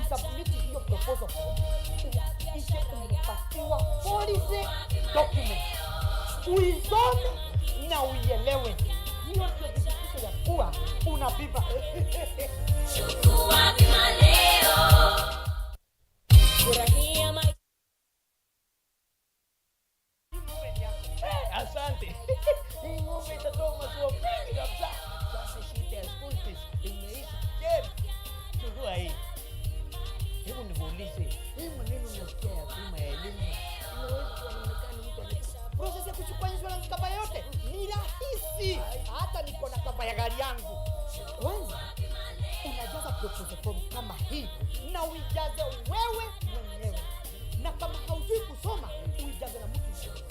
Submit your proposal form, uhakikishe umepatiwa policy document, uisome na uielewe. Hiyo ndio thibitisho ya kuwa unapima. Chukua bima leo. Furahia maisha. Asante. Hii ng'ombe itatoa maziwa mengi kabisa. Sasa shida ya school fees imeisha. Chukua hii. Hebu nikuulize, hii maneno nasikia ya bima ya elimu inaweza kuonekana mtu anataka process ya kuchukua insurance kama yote ni rahisi. Hata niko na kama ya gari yangu. Kwanza proposal form kama hii na uijaze wewe mwenyewe. Na kama haujui kusoma, uijaze na mtu mwingine.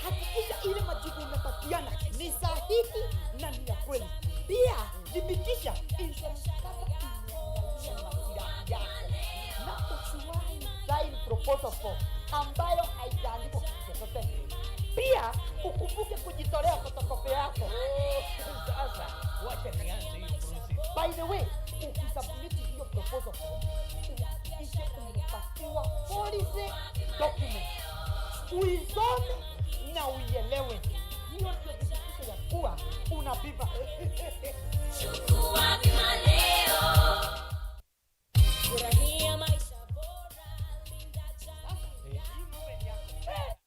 Hakikisha ile majibu unapatiana ni sahihi na ni ya kweli. Pia thibitisha insurance kama imeangalia maslahi yako. Na usiwahi sign proposal form ambayo haijaandikwa kitu chochote. Pia ukumbuke kujitolea photocopy yako. Sasa wacha nianze hii process. By the way, ukisubmit hiyo proposal form, uhakikishe umepatiwa policy document. Uisome na uielewe. Hiyo ndio dhibitisho ya kuwa unapipa. Chukua bima leo. Furahia maisha bora. Linda jamii. Hii movement yako.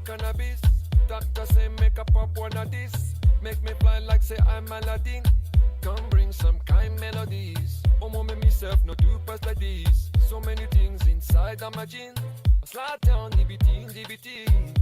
cannabis. Doctor say make a pop one of this. Make me fly like say I'm Aladdin. Come bring some kind melodies. Oh, mama, myself no do pass like this. So many things inside of my jeans. I slide down DBTs, DBTs.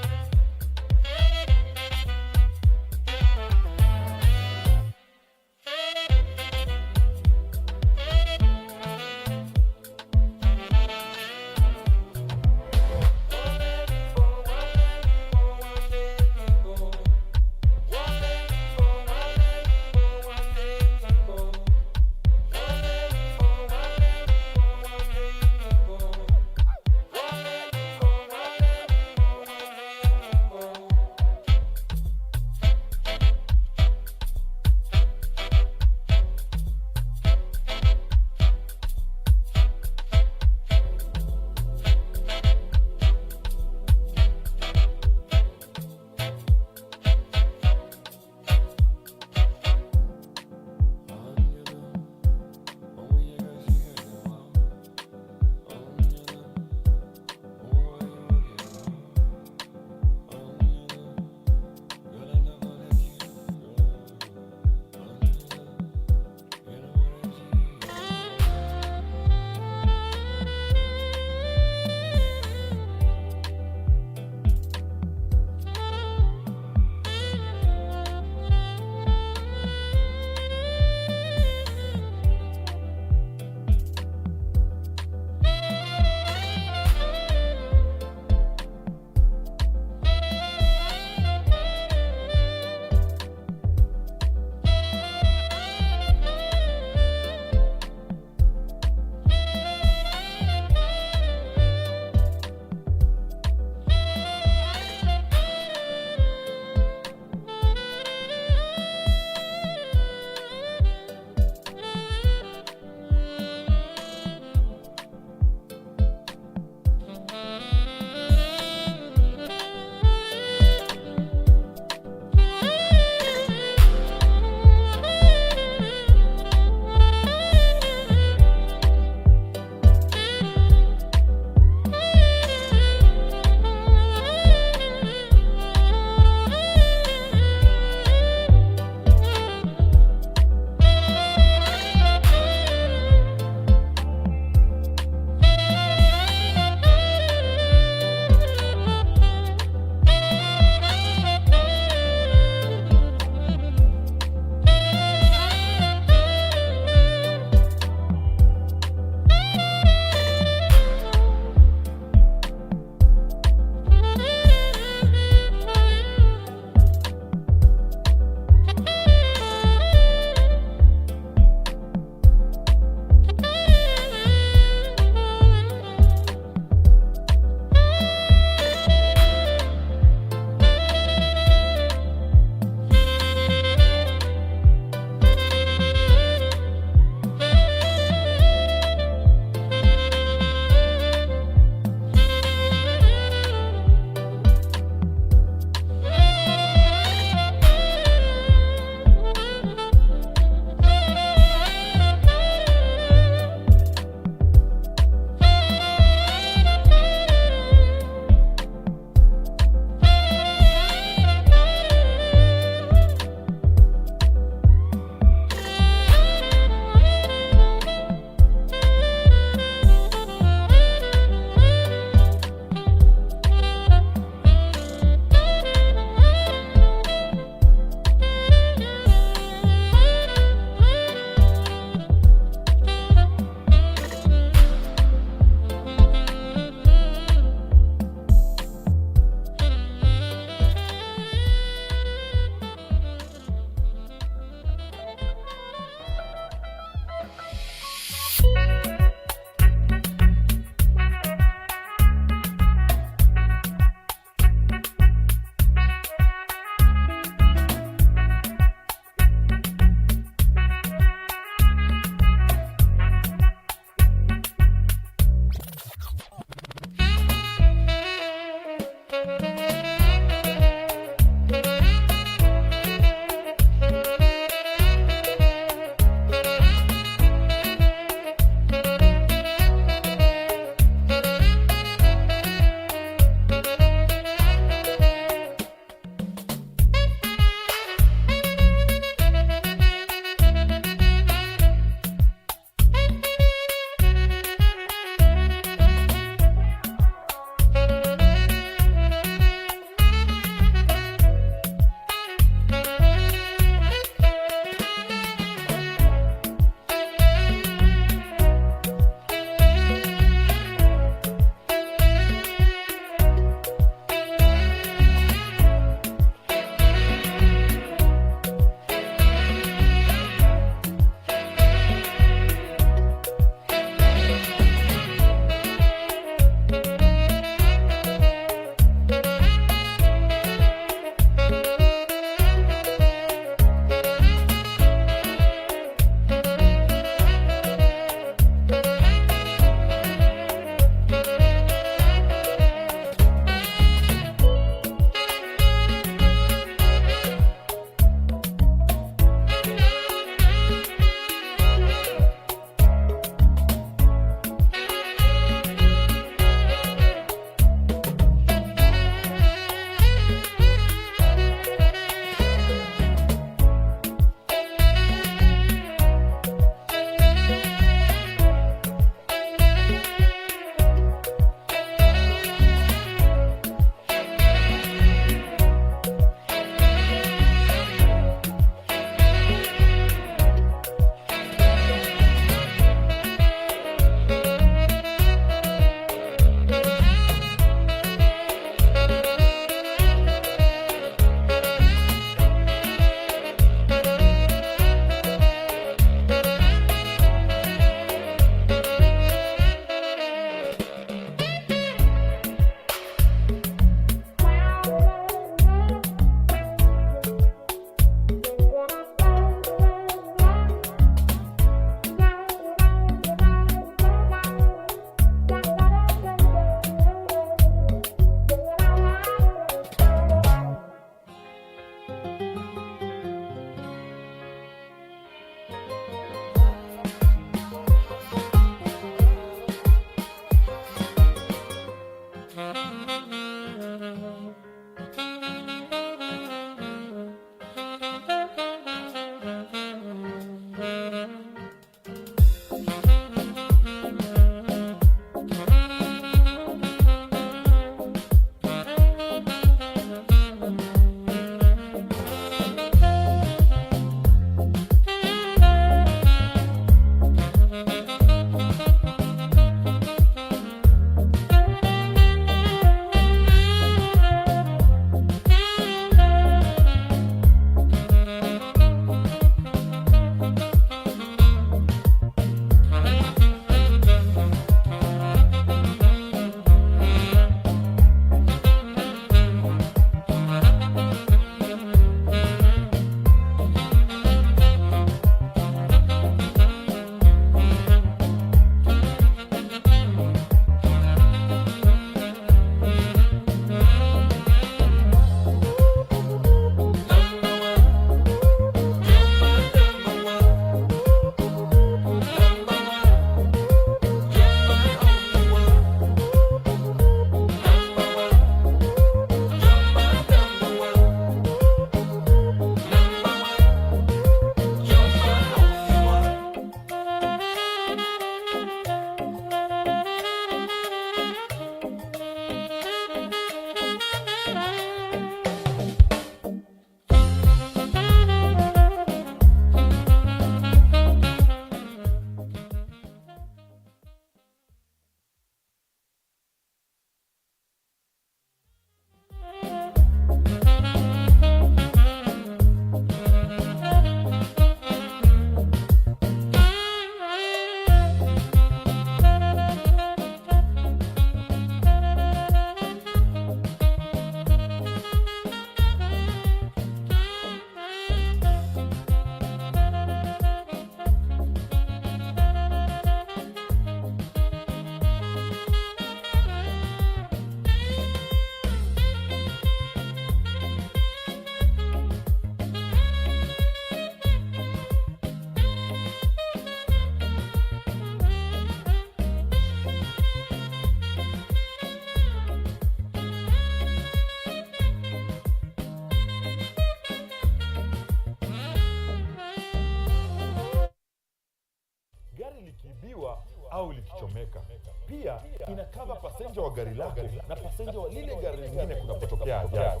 Pia inakava passenger wa gari lako na passenger wa lile gari lingine kunapotokea ajali.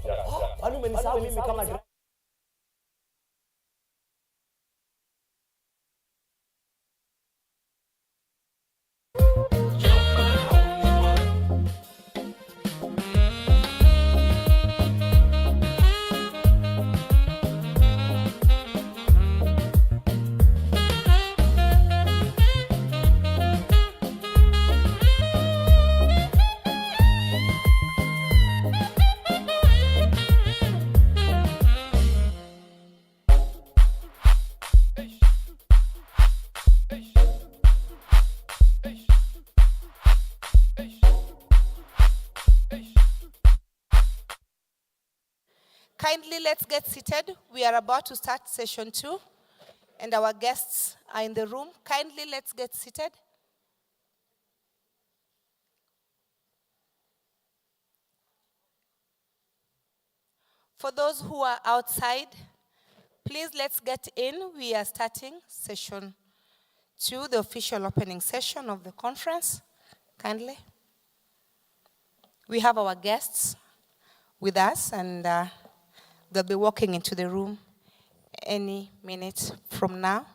Kwani umenisahau mimi kama driver? Kindly, let's get seated. We are about to start session 2, and our guests are in the room. Kindly, let's get seated. For those who are outside, please let's get in. We are starting session 2, the official opening session of the conference. Kindly. We have our guests with us, and they'll be walking into the room any minute from now.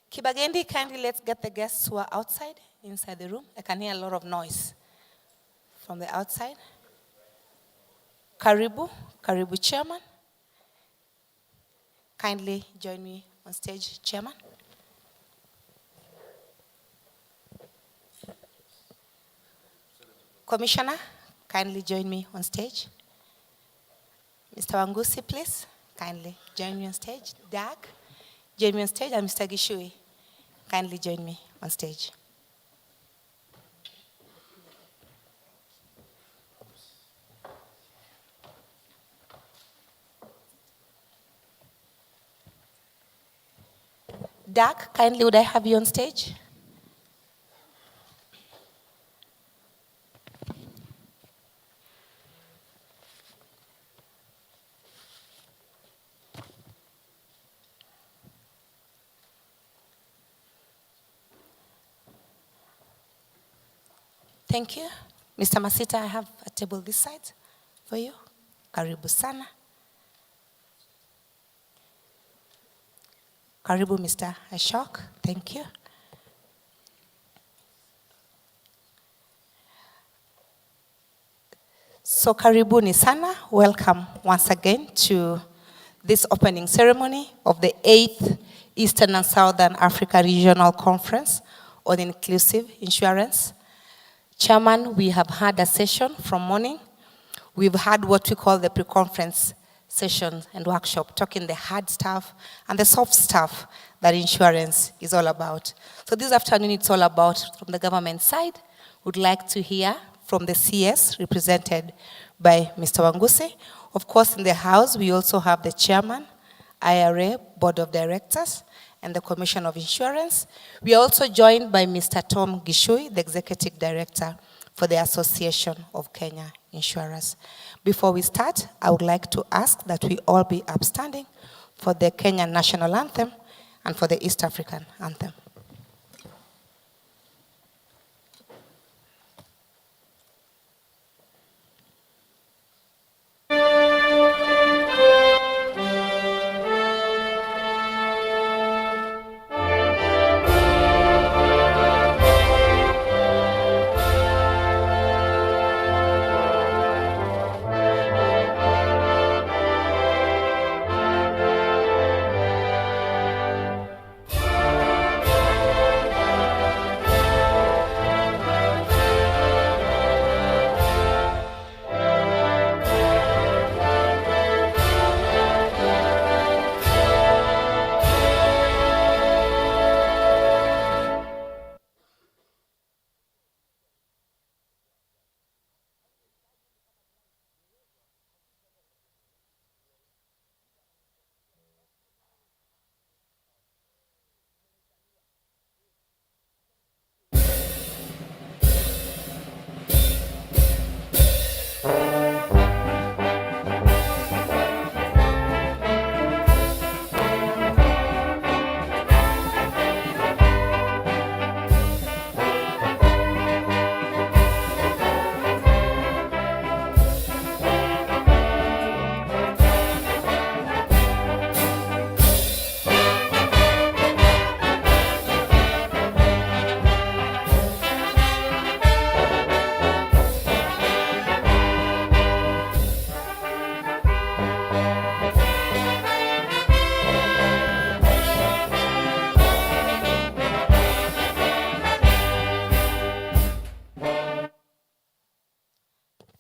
Kibagendi, kindly let's get the guests who are outside, inside the room. I can hear a lot of noise from the outside. Karibu Chairman. Kindly join me on stage, Chairman. Commissioner, kindly join me on stage. Mr. Wangusi, please, kindly join me on stage. Dag, join me on stage. And Mr. Gishui, kindly join me on stage. Dag, kindly would I have you on stage? Thank you. Mr. Masita, I have a table this side for you. Karibu sana. Karibu, Mr. Ashok. Thank you. So karibuni sana. Welcome once again to this opening ceremony of the 8th Eastern and Southern Africa Regional Conference on Inclusive Insurance. Chairman, we have had a session from morning. We've had what we call the pre-conference session and workshop, talking the hard stuff and the soft stuff that insurance is all about. So this afternoon, it's all about, from the government side, would like to hear from the CS, represented by Mr. Wanguse. Of course, in the House, we also have the Chairman, IRA, Board of Directors, and the Commission of Insurance. We are also joined by Mr. Tom Gishui, the Executive Director for the Association of Kenya Insurers. Before we start, I would like to ask that we all be upstanding for the Kenyan National Anthem and for the East African Anthem.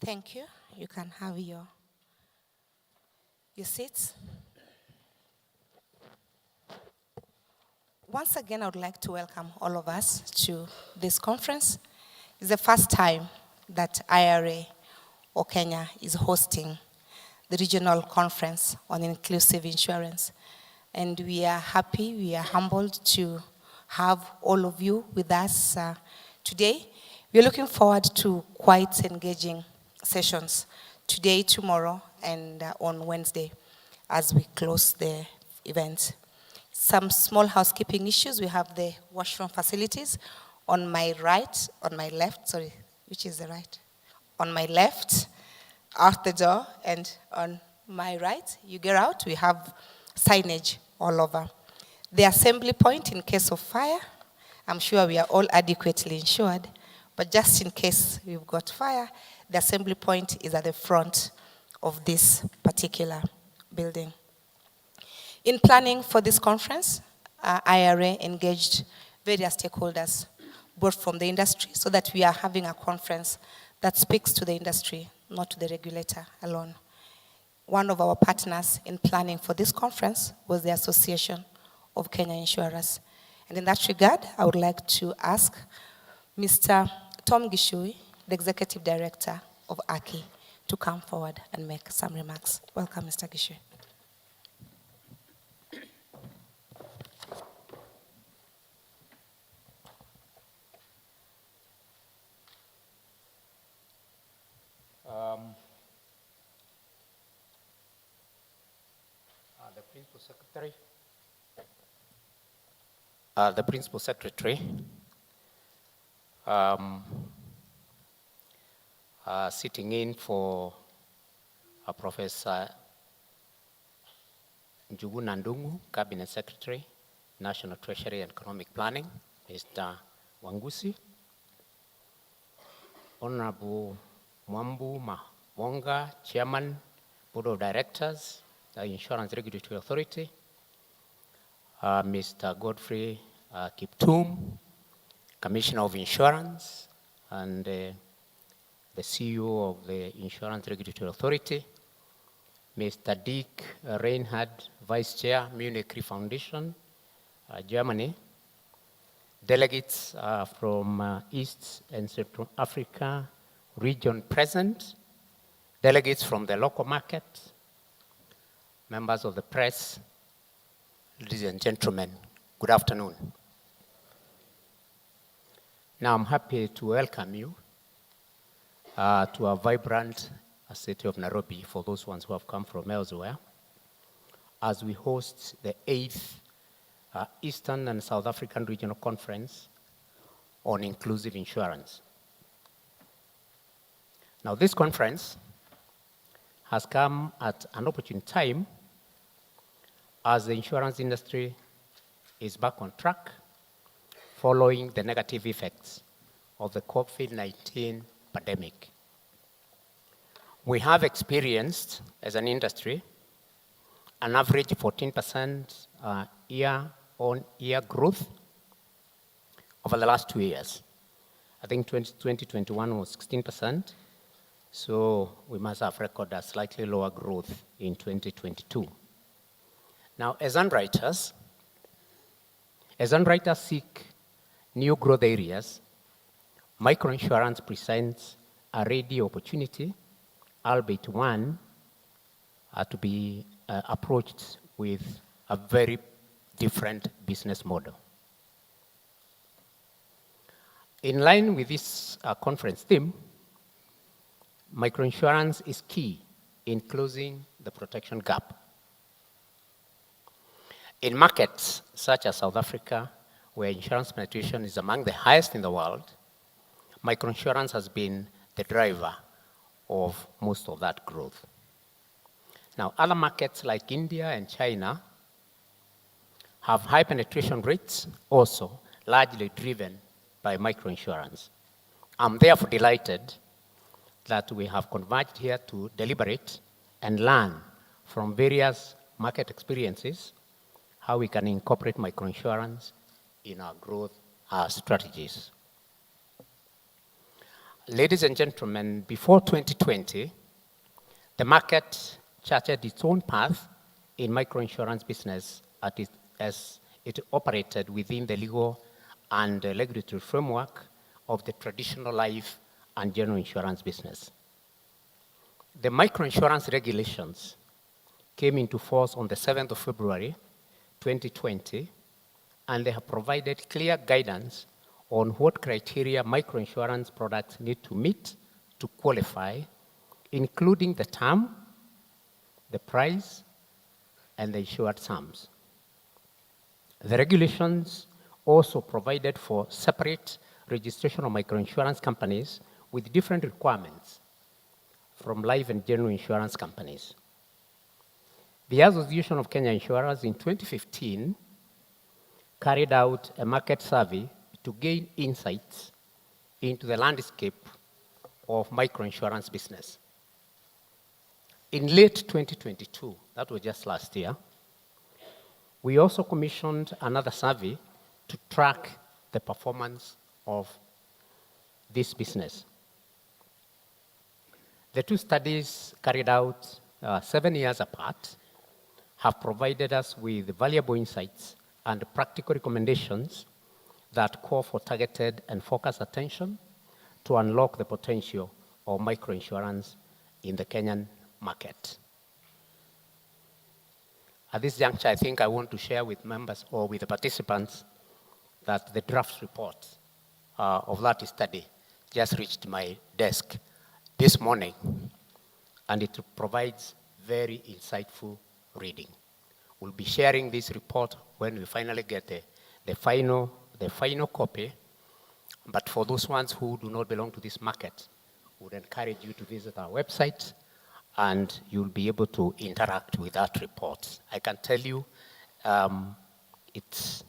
Thank you. You can have your seats. Once again, I would like to welcome all of us to this conference. It's the first time that IRA or Kenya is hosting the regional conference on inclusive insurance. And we are happy, we are humbled to have all of you with us today. We're looking forward to quite engaging sessions today, tomorrow, and on Wednesday as we close the event. Some small housekeeping issues. We have the washroom facilities on my right, on my left, sorry, which is the right? On my left, out the door, and on my right, you get out, we have signage all over. The assembly point in case of fire, I'm sure we are all adequately insured, but just in case we've got fire, the assembly point is at the front of this particular building. In planning for this conference, IRA engaged various stakeholders, both from the industry, so that we are having a conference that speaks to the industry, not to the regulator alone. One of our partners in planning for this conference was the Association of Kenya Insurers. And in that regard, I would like to ask Mr. Tom Gishui, the Executive Director of AKI, to come forward and make some remarks. Welcome, Mr. Gishui. The Principal Secretary, sitting in for Professor Njugu Nandungu, Cabinet Secretary, National Treasury and Economic Planning, Mr. Wangusi, Honorable Mwambu Mawonga, Chairman, Board of Directors, the Insurance Regulatory Authority, Mr. Godfrey Kiptum, Commissioner of Insurance, and the CEO of the Insurance Regulatory Authority, Mr. Dick Reinhardt, Vice Chair, Munich Re Foundation, Germany, delegates from East and Central Africa region present, delegates from the local market, members of the press, ladies and gentlemen, good afternoon. Now I'm happy to welcome you to a vibrant city of Nairobi, for those ones who have come from elsewhere, as we host the 8th Eastern and South African Regional Conference on Inclusive Insurance. Now this conference has come at an opportune time as the insurance industry is back on track following the negative effects of the COVID-19 pandemic. We have experienced, as an industry, an average 14% year-on-year growth over the last 2 years. I think 2021 was 16%, so we must have recorded a slightly lower growth in 2022. Now, as underwriters seek new growth areas, microinsurance presents a ready opportunity, albeit one to be approached with a very different business model. In line with this conference theme, microinsurance is key in closing the protection gap. In markets such as South Africa, where insurance penetration is among the highest in the world, microinsurance has been the driver of most of that growth. Now, other markets like India and China have high penetration rates, also largely driven by microinsurance. I'm therefore delighted that we have converged here to deliberate and learn from various market experiences how we can incorporate microinsurance in our growth strategies. Ladies and gentlemen, before 2020, the market charted its own path in microinsurance business as it operated within the legal and regulatory framework of the traditional life and general insurance business. The microinsurance regulations came into force on the 7th of February 2020, and they have provided clear guidance on what criteria microinsurance products need to meet to qualify, including the term, the price, and the insured sums. The regulations also provided for separate registration of microinsurance companies with different requirements from life and general insurance companies. The Association of Kenya Insurers in 2015 carried out a market survey to gain insights into the landscape of microinsurance business. In late 2022, that was just last year, we also commissioned another survey to track the performance of this business. The two studies carried out 7 years apart have provided us with valuable insights and practical recommendations that call for targeted and focused attention to unlock the potential of microinsurance in the Kenyan market. At this juncture, I think I want to share with members or with the participants that the draft report of that study just reached my desk this morning, and it provides very insightful reading. We'll be sharing this report when we finally get the final copy, but for those ones who do not belong to this market, we would encourage you to visit our website and you'll be able to interact with that report. I can tell you it's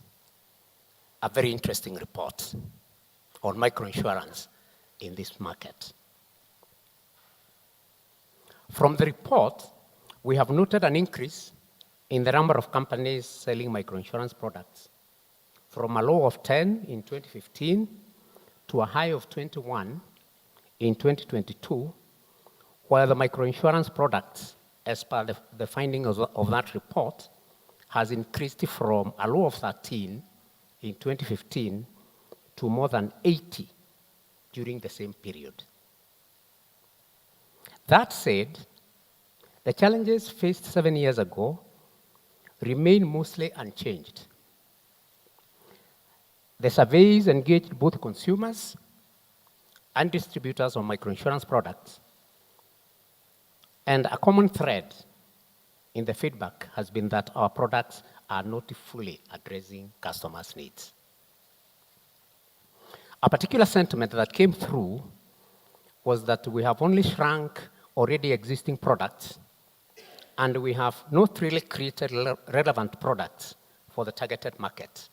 a very interesting report on microinsurance in this market. From the report, we have noted an increase in the number of companies selling microinsurance products from a low of 10 in 2015 to a high of 21 in 2022, while the microinsurance products, as per the findings of that report, has increased from a low of 13 in 2015 to more than 80 during the same period. That said, the challenges faced 7 years ago remain mostly unchanged. The surveys engaged both consumers and distributors of microinsurance products, and a common thread in the feedback has been that our products are not fully addressing customers' needs. A particular sentiment that came through was that we have only shrunk already existing products, and we have not really created relevant products for the targeted market.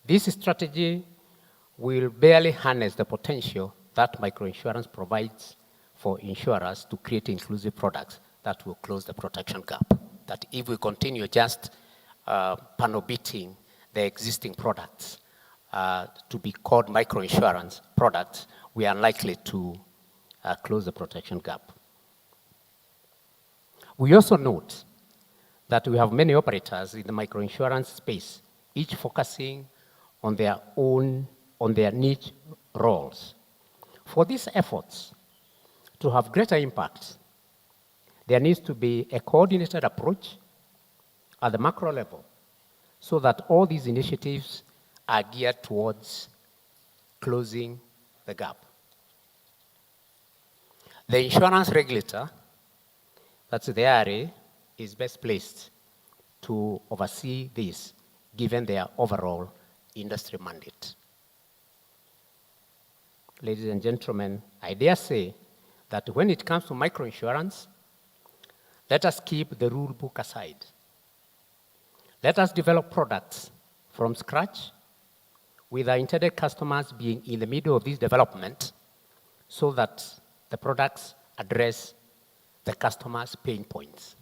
This strategy will barely harness the potential that microinsurance provides for insurers to create inclusive products that will close the protection gap. That if we continue just panel beating the existing products to be called microinsurance products, we are unlikely to close the protection gap. We also note that we have many operators in the microinsurance space, each focusing on their niche roles. For these efforts to have greater impact, there needs to be a coordinated approach at the macro level so that all these initiatives are geared towards closing the gap. The insurance regulator, that's the IRA, is best placed to oversee this, given their overall industry mandate. Ladies and gentlemen, I dare say that when it comes to microinsurance, let us keep the rule book aside. Let us develop products from scratch, with our intended customers being in the middle of this development, so that the products address the customer's pain points.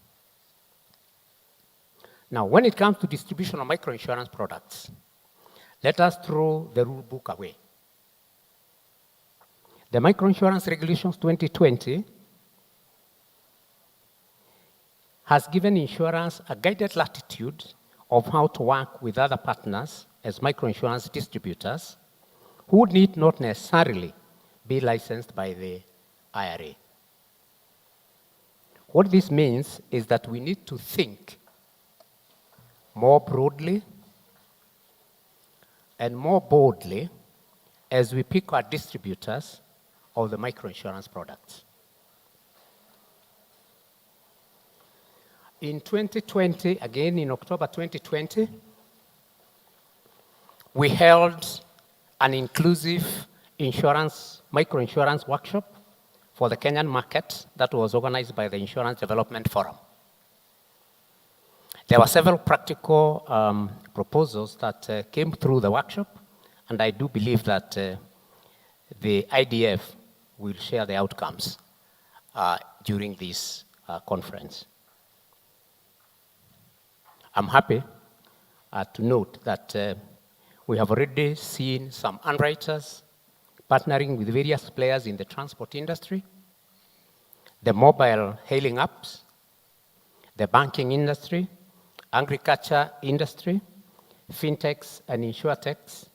Now, when it comes to distribution of microinsurance products, let us throw the rule book away. The Microinsurance Regulations 2020 has given insurers a guided latitude of how to work with other partners as microinsurance distributors who need not necessarily be licensed by the IRA. What this means is that we need to think more broadly and more boldly as we pick our distributors of the microinsurance products. In 2020, again in October 2020, we held an inclusive microinsurance workshop for the Kenyan market that was organized by the Insurance Development Forum. There were several practical proposals that came through the workshop, and I do believe that the IDF will share the outcomes during this conference. I'm happy to note that we have already seen some underwriters partnering with various players in the transport industry, the mobile hailing apps, the banking industry, agriculture industry, fintechs and insurtechs,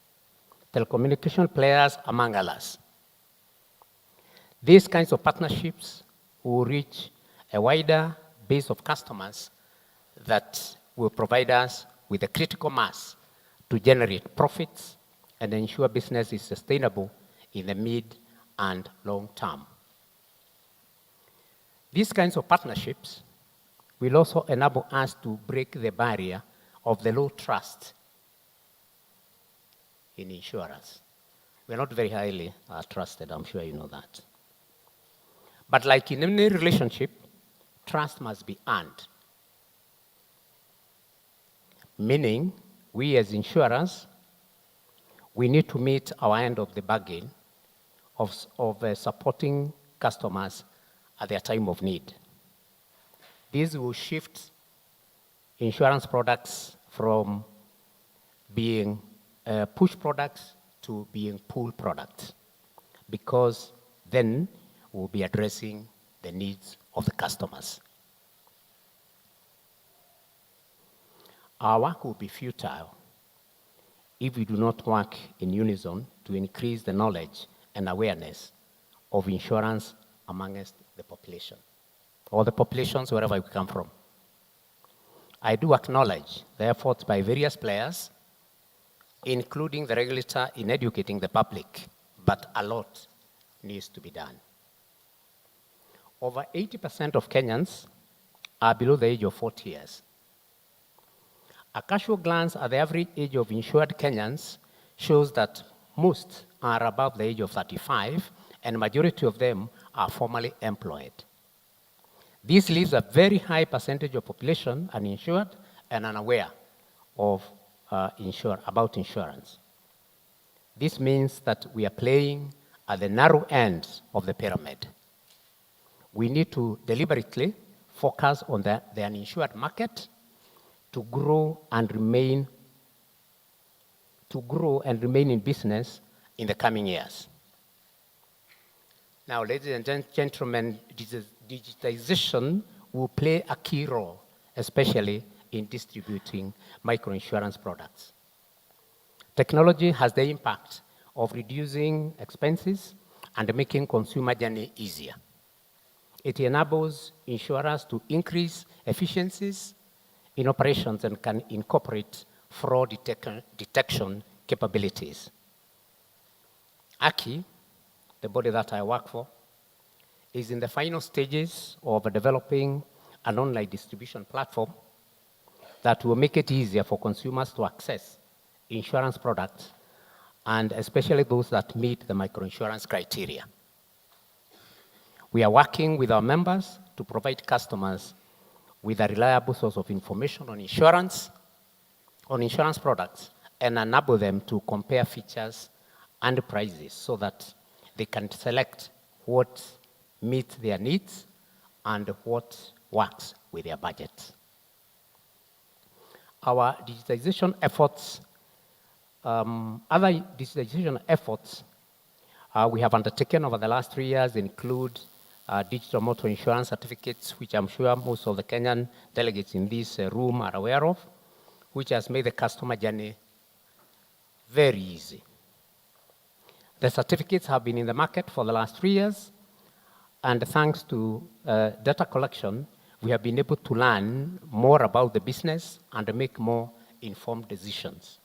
telecommunication players, among others. These kinds of partnerships will reach a wider base of customers that will provide us with a critical mass to generate profits and ensure business is sustainable in the mid and long term. These kinds of partnerships will also enable us to break the barrier of the low trust in insurers. We're not very highly trusted, I'm sure you know that. But like in any relationship, trust must be earned. Meaning, we as insurers, we need to meet our end of the bargain of supporting customers at their time of need. This will shift insurance products from being push products to being pull products, because then we'll be addressing the needs of the customers. Our work will be futile if we do not work in unison to increase the knowledge and awareness of insurance amongst the population, or the populations wherever we come from. I do acknowledge the efforts by various players, including the regulator, in educating the public, but a lot needs to be done. Over 80% of Kenyans are below the age of 40 years. A casual glance at the average age of insured Kenyans shows that most are above the age of 35, and majority of them are formally employed. This leaves a very high percentage of population uninsured and unaware of about insurance. This means that we are playing at the narrow end of the pyramid. We need to deliberately focus on the uninsured market to grow and remain in business in the coming years. Now, ladies and gentlemen, digitization will play a key role, especially in distributing microinsurance products. Technology has the impact of reducing expenses and making consumer journey easier. It enables insurers to increase efficiencies in operations and can incorporate fraud detection capabilities. ACI, the body that I work for, is in the final stages of developing an online distribution platform that will make it easier for consumers to access insurance products, and especially those that meet the microinsurance criteria. We are working with our members to provide customers with a reliable source of information on insurance products, and enable them to compare features and prices so that they can select what meets their needs and what works with their budget. Our digitization efforts, other digitization efforts We have undertaken over the last 3 years include digital motor insurance certificates, which I'm sure most of the Kenyan delegates in this room are aware of, which has made the customer journey very easy. The certificates have been in the market for the last 3 years, and thanks to data collection, we have been able to learn more about the business and make more informed decisions.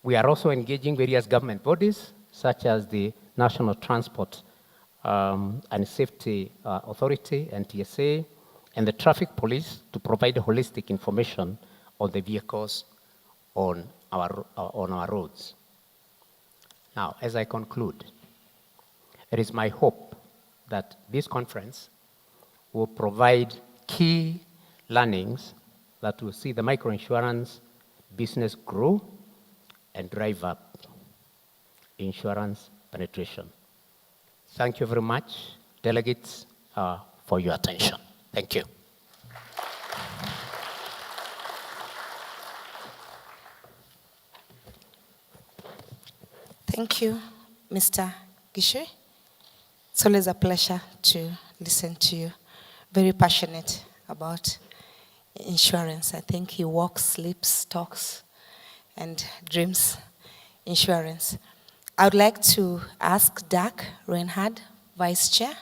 We are also engaging various government bodies, such as the National Transport and Safety Authority, NTSA, and the Traffic Police to provide holistic information on the vehicles on our roads. Now, as I conclude, it is my hope that this conference will provide key learnings that will see the microinsurance business grow and drive up insurance penetration. Thank you very much, delegates, for your attention. Thank you. Thank you, Mr. Gishui. It's always a pleasure to listen to you. Very passionate about insurance. I think he walks, sleeps, talks, and dreams insurance. I would like to ask Dirk Reinhard, Vice Chair,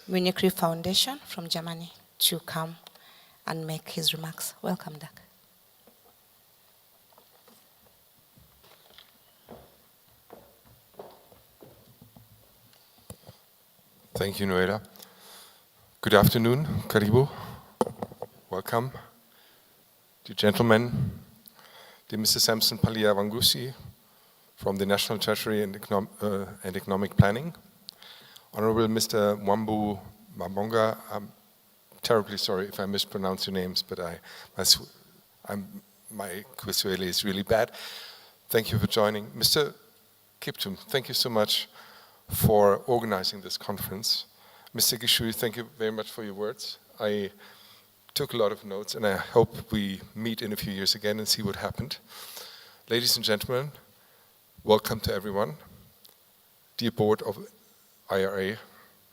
Munich Re Foundation from Germany, to come and make his remarks. Welcome, Dirk. Thank you, Noela. Good afternoon, Karibu. Welcome. Dear gentlemen, dear Mr. Samson Palia Wangusi from the National Treasury and Economic Planning, Honorable Mr. Mwambu Mabonga, I'm terribly sorry if I mispronounce your names, but my Kiswahili is really bad. Thank you for joining. Mr. Kiptum, thank you so much for organizing this conference. Mr. Gishui, thank you very much for your words. I took a lot of notes, and I hope we meet in a few years again and see what happened. Ladies and gentlemen, welcome to everyone. Dear board of IRA,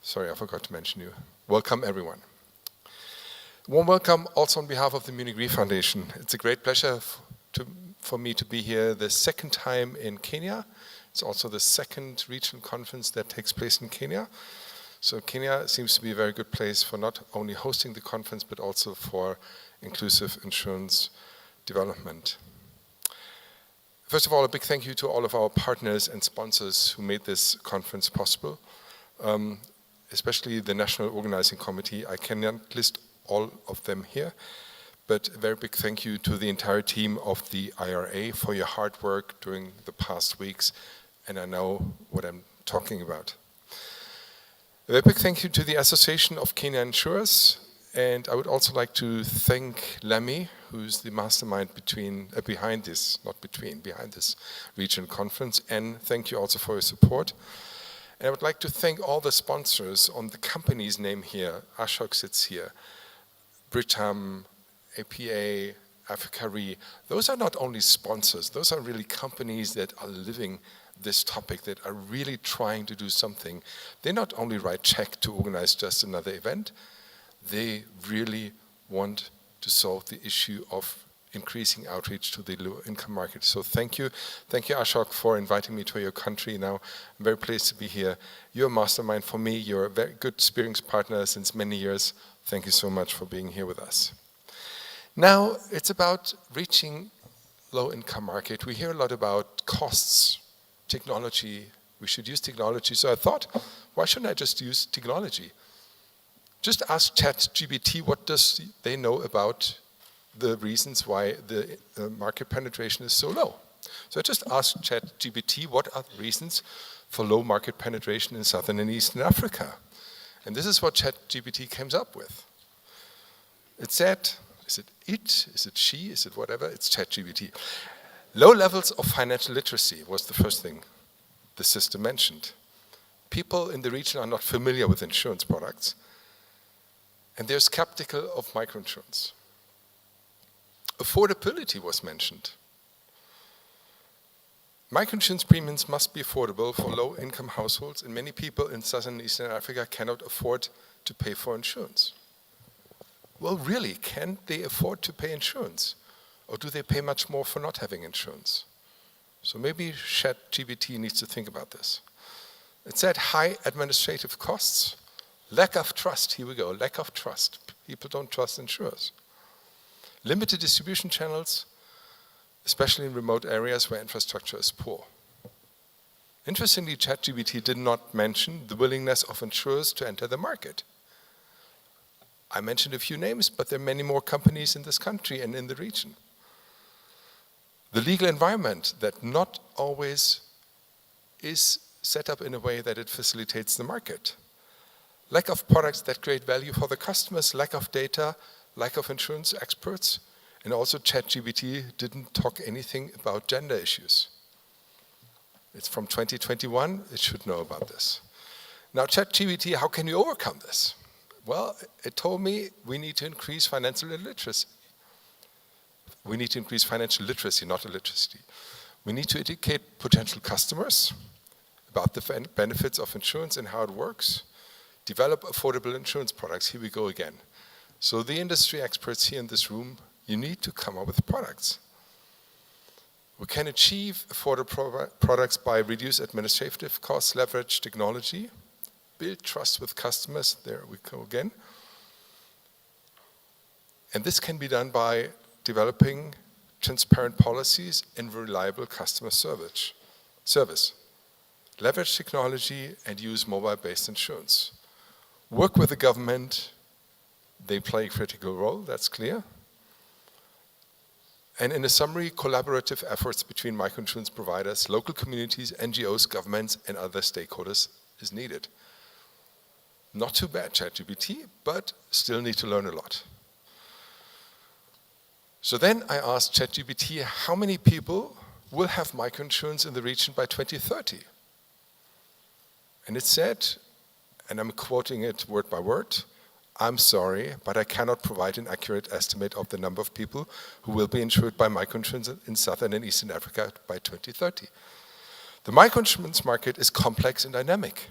sorry, I forgot to mention you. Welcome, everyone. Warm welcome also on behalf of the Munich Re Foundation. It's a great pleasure for me to be here the second time in Kenya. It's also the second regional conference that takes place in Kenya. So Kenya seems to be a very good place for not only hosting the conference, but also for inclusive insurance development. First of all, a big thank you to all of our partners and sponsors who made this conference possible, especially the National Organizing Committee. I cannot list all of them here, but a very big thank you to the entire team of the IRA for your hard work during the past weeks, and I know what I'm talking about. A very big thank you to the Association of Kenya Insurers, and I would also like to thank Lemmy, who's the mastermind behind this regional conference, and thank you also for your support. And I would like to thank all the sponsors on the company's name here. Ashok sits here, Britam, APA, Africa Re. Those are not only sponsors, those are really companies that are living this topic, that are really trying to do something. They not only write check to organize just another event, they really want to solve the issue of increasing outreach to the low-income market. So thank you. Thank you, Ashok, for inviting me to your country now. I'm very pleased to be here. You're a mastermind for me. You're a very good sparring partner since many years. Thank you so much for being here with us. Now, it's about reaching low-income market. We hear a lot about costs, technology. We should use technology. So I thought, why shouldn't I just use technology? Just ask ChatGPT what does they know about the reasons why the market penetration is so low. So I just asked ChatGPT what are the reasons for low market penetration in Southern and Eastern Africa. And this is what ChatGPT came up with. It said, is it she, is it whatever? It's ChatGPT. Low levels of financial literacy was the first thing the system mentioned. People in the region are not familiar with insurance products, and they're skeptical of microinsurance. Affordability was mentioned. Microinsurance premiums must be affordable for low-income households, and many people in Southern and Eastern Africa cannot afford to pay for insurance. Well, really, can they afford to pay insurance? Or do they pay much more for not having insurance? So maybe ChatGPT needs to think about this. It said high administrative costs, lack of trust, here we go, lack of trust. People don't trust insurers. Limited distribution channels, especially in remote areas where infrastructure is poor. Interestingly, ChatGPT did not mention the willingness of insurers to enter the market. I mentioned a few names, but there are many more companies in this country and in the region. The legal environment that not always is set up in a way that it facilitates the market. Lack of products that create value for the customers, lack of data, lack of insurance experts, and also ChatGPT didn't talk anything about gender issues. It's from 2021, it should know about this. Now ChatGPT, how can we overcome this? Well, it told me we need to increase financial literacy. We need to increase financial literacy, not illiteracy. We need to educate potential customers about the benefits of insurance and how it works. Develop affordable insurance products. Here we go again. So the industry experts here in this room, you need to come up with products. We can achieve affordable products by reduce administrative costs, leverage technology, build trust with customers. There we go again. And this can be done by developing transparent policies and reliable customer service. Leverage technology and use mobile-based insurance. Work with the government. They play a critical role, that's clear. And in a summary, collaborative efforts between microinsurance providers, local communities, NGOs, governments, and other stakeholders is needed. Not too bad, ChatGPT, but still need to learn a lot. So then I asked ChatGPT, how many people will have microinsurance in the region by 2030? And it said, and I'm quoting it word by word, I'm sorry, but I cannot provide an accurate estimate of the number of people who will be insured by microinsurance in Southern and Eastern Africa by 2030. The microinsurance market is complex and dynamic.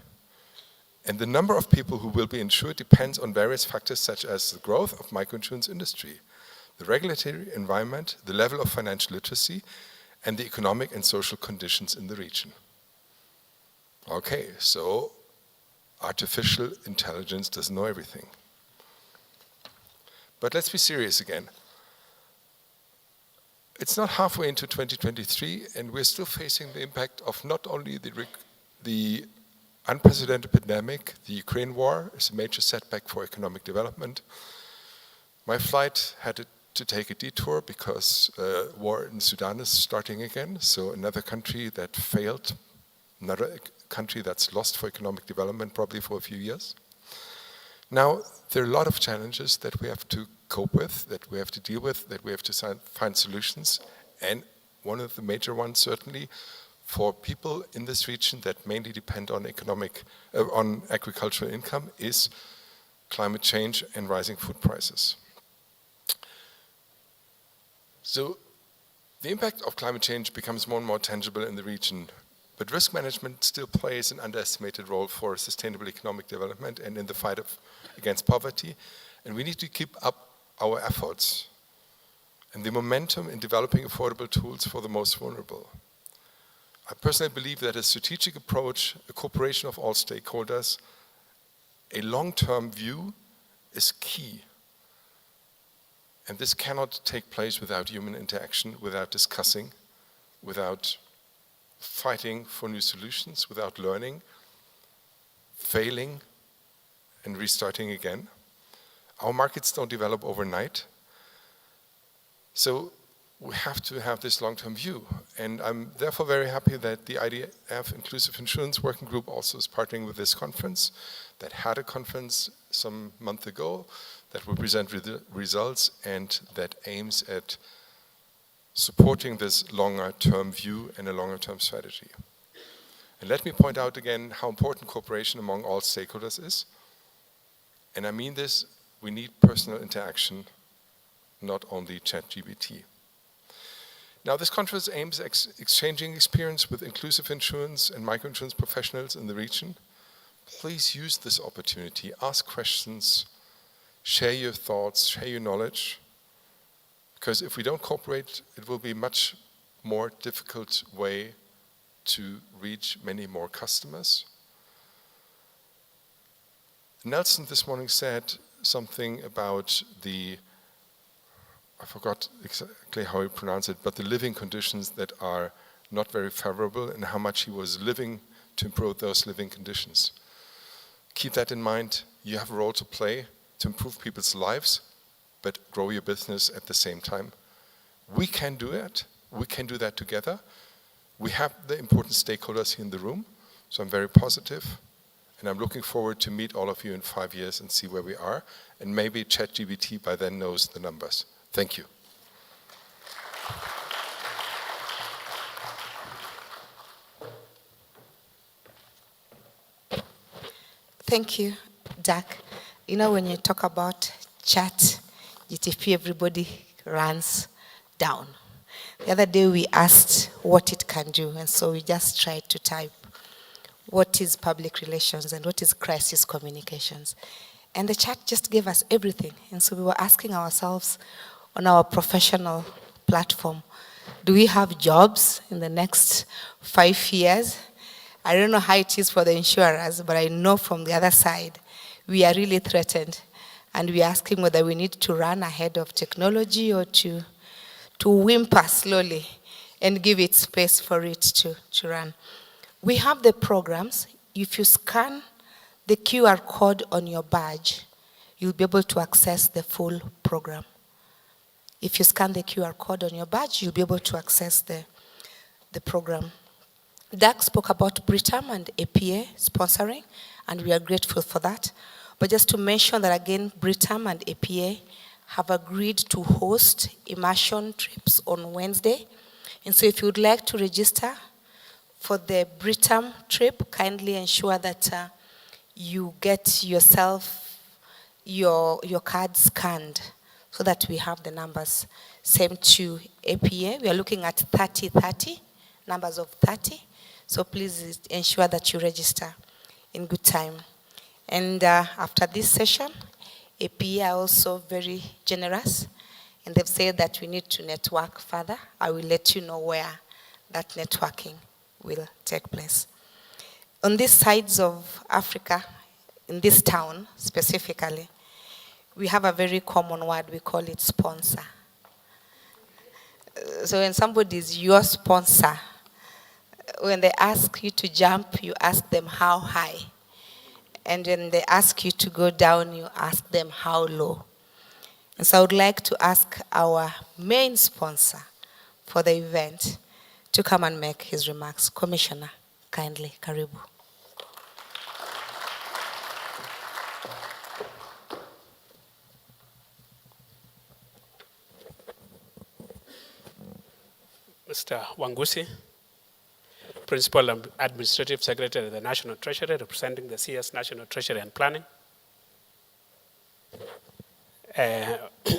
And the number of people who will be insured depends on various factors such as the growth of microinsurance industry, the regulatory environment, the level of financial literacy, and the economic and social conditions in the region. Okay, so artificial intelligence doesn't know everything. But let's be serious again. It's not halfway into 2023, and we're still facing the impact of not only the unprecedented pandemic, the Ukraine war is a major setback for economic development. My flight had to take a detour because war in Sudan is starting again, so another country that failed, another country that's lost for economic development probably for a few years. Now, there are a lot of challenges that we have to cope with, that we have to deal with, that we have to find solutions, and one of the major ones certainly for people in this region that mainly depend on on agricultural income is climate change and rising food prices. So the impact of climate change becomes more and more tangible in the region, but risk management still plays an underestimated role for sustainable economic development and in the fight against poverty, and we need to keep up our efforts and the momentum in developing affordable tools for the most vulnerable. I personally believe that a strategic approach, a cooperation of all stakeholders, a long-term view is key. And this cannot take place without human interaction, without discussing, without fighting for new solutions, without learning, failing, and restarting again. Our markets don't develop overnight. So we have to have this long-term view. And I'm therefore very happy that the IDF Inclusive Insurance Working Group also is partnering with this conference, that had a conference some month ago, that will present results and that aims at supporting this longer-term view and a longer-term strategy. And let me point out again how important cooperation among all stakeholders is. And I mean this, we need personal interaction, not only ChatGPT. Now, this conference aims at exchanging experience with inclusive insurance and microinsurance professionals in the region. Please use this opportunity, ask questions, share your thoughts, share your knowledge, because if we don't cooperate, it will be a much more difficult way to reach many more customers. Nelson this morning said something about I forgot exactly how he pronounced it, but the living conditions that are not very favorable and how much he was living to improve those living conditions. Keep that in mind. You have a role to play to improve people's lives, but grow your business at the same time. We can do it. We can do that together. We have the important stakeholders here in the room, so I'm very positive. And I'm looking forward to meet all of you in 5 years and see where we are. And maybe ChatGPT by then knows the numbers. Thank you. Thank you, Jack. You know, when you talk about ChatGPT, everybody runs down. The other day we asked what it can do, and so we just tried to type what is public relations and what is crisis communications. And the chat just gave us everything. And so we were asking ourselves on our professional platform, do we have jobs in the next 5 years? I don't know how it is for the insurers, but I know from the other side, we are really threatened. And we're asking whether we need to run ahead of technology or to whimper slowly and give it space for it to run. We have the programs. If you scan the QR code on your badge, you'll be able to access the full program. If you scan the QR code on your badge, you'll be able to access the program. Doug spoke about Britam and APA sponsoring, and we are grateful for that. But just to mention that again, Britam and APA have agreed to host immersion trips on Wednesday. And so if you would like to register for the Britam trip, kindly ensure that you get yourself your card scanned so that we have the numbers. Same to APA. We are looking at 30-30, numbers of 30. So please ensure that you register in good time. And after this session, APA are also very generous, and they've said that we need to network further. I will let you know where that networking will take place. On these sides of Africa, in this town specifically, we have a very common word, we call it sponsor. So when somebody is your sponsor, when they ask you to jump, you ask them how high. And when they ask you to go down, you ask them how low. And so I would like to ask our main sponsor for the event to come and make his remarks. Commissioner, kindly, karibu. Mr. Wangusi, Principal Administrative Secretary of the National Treasury, representing the CS National Treasury and Planning.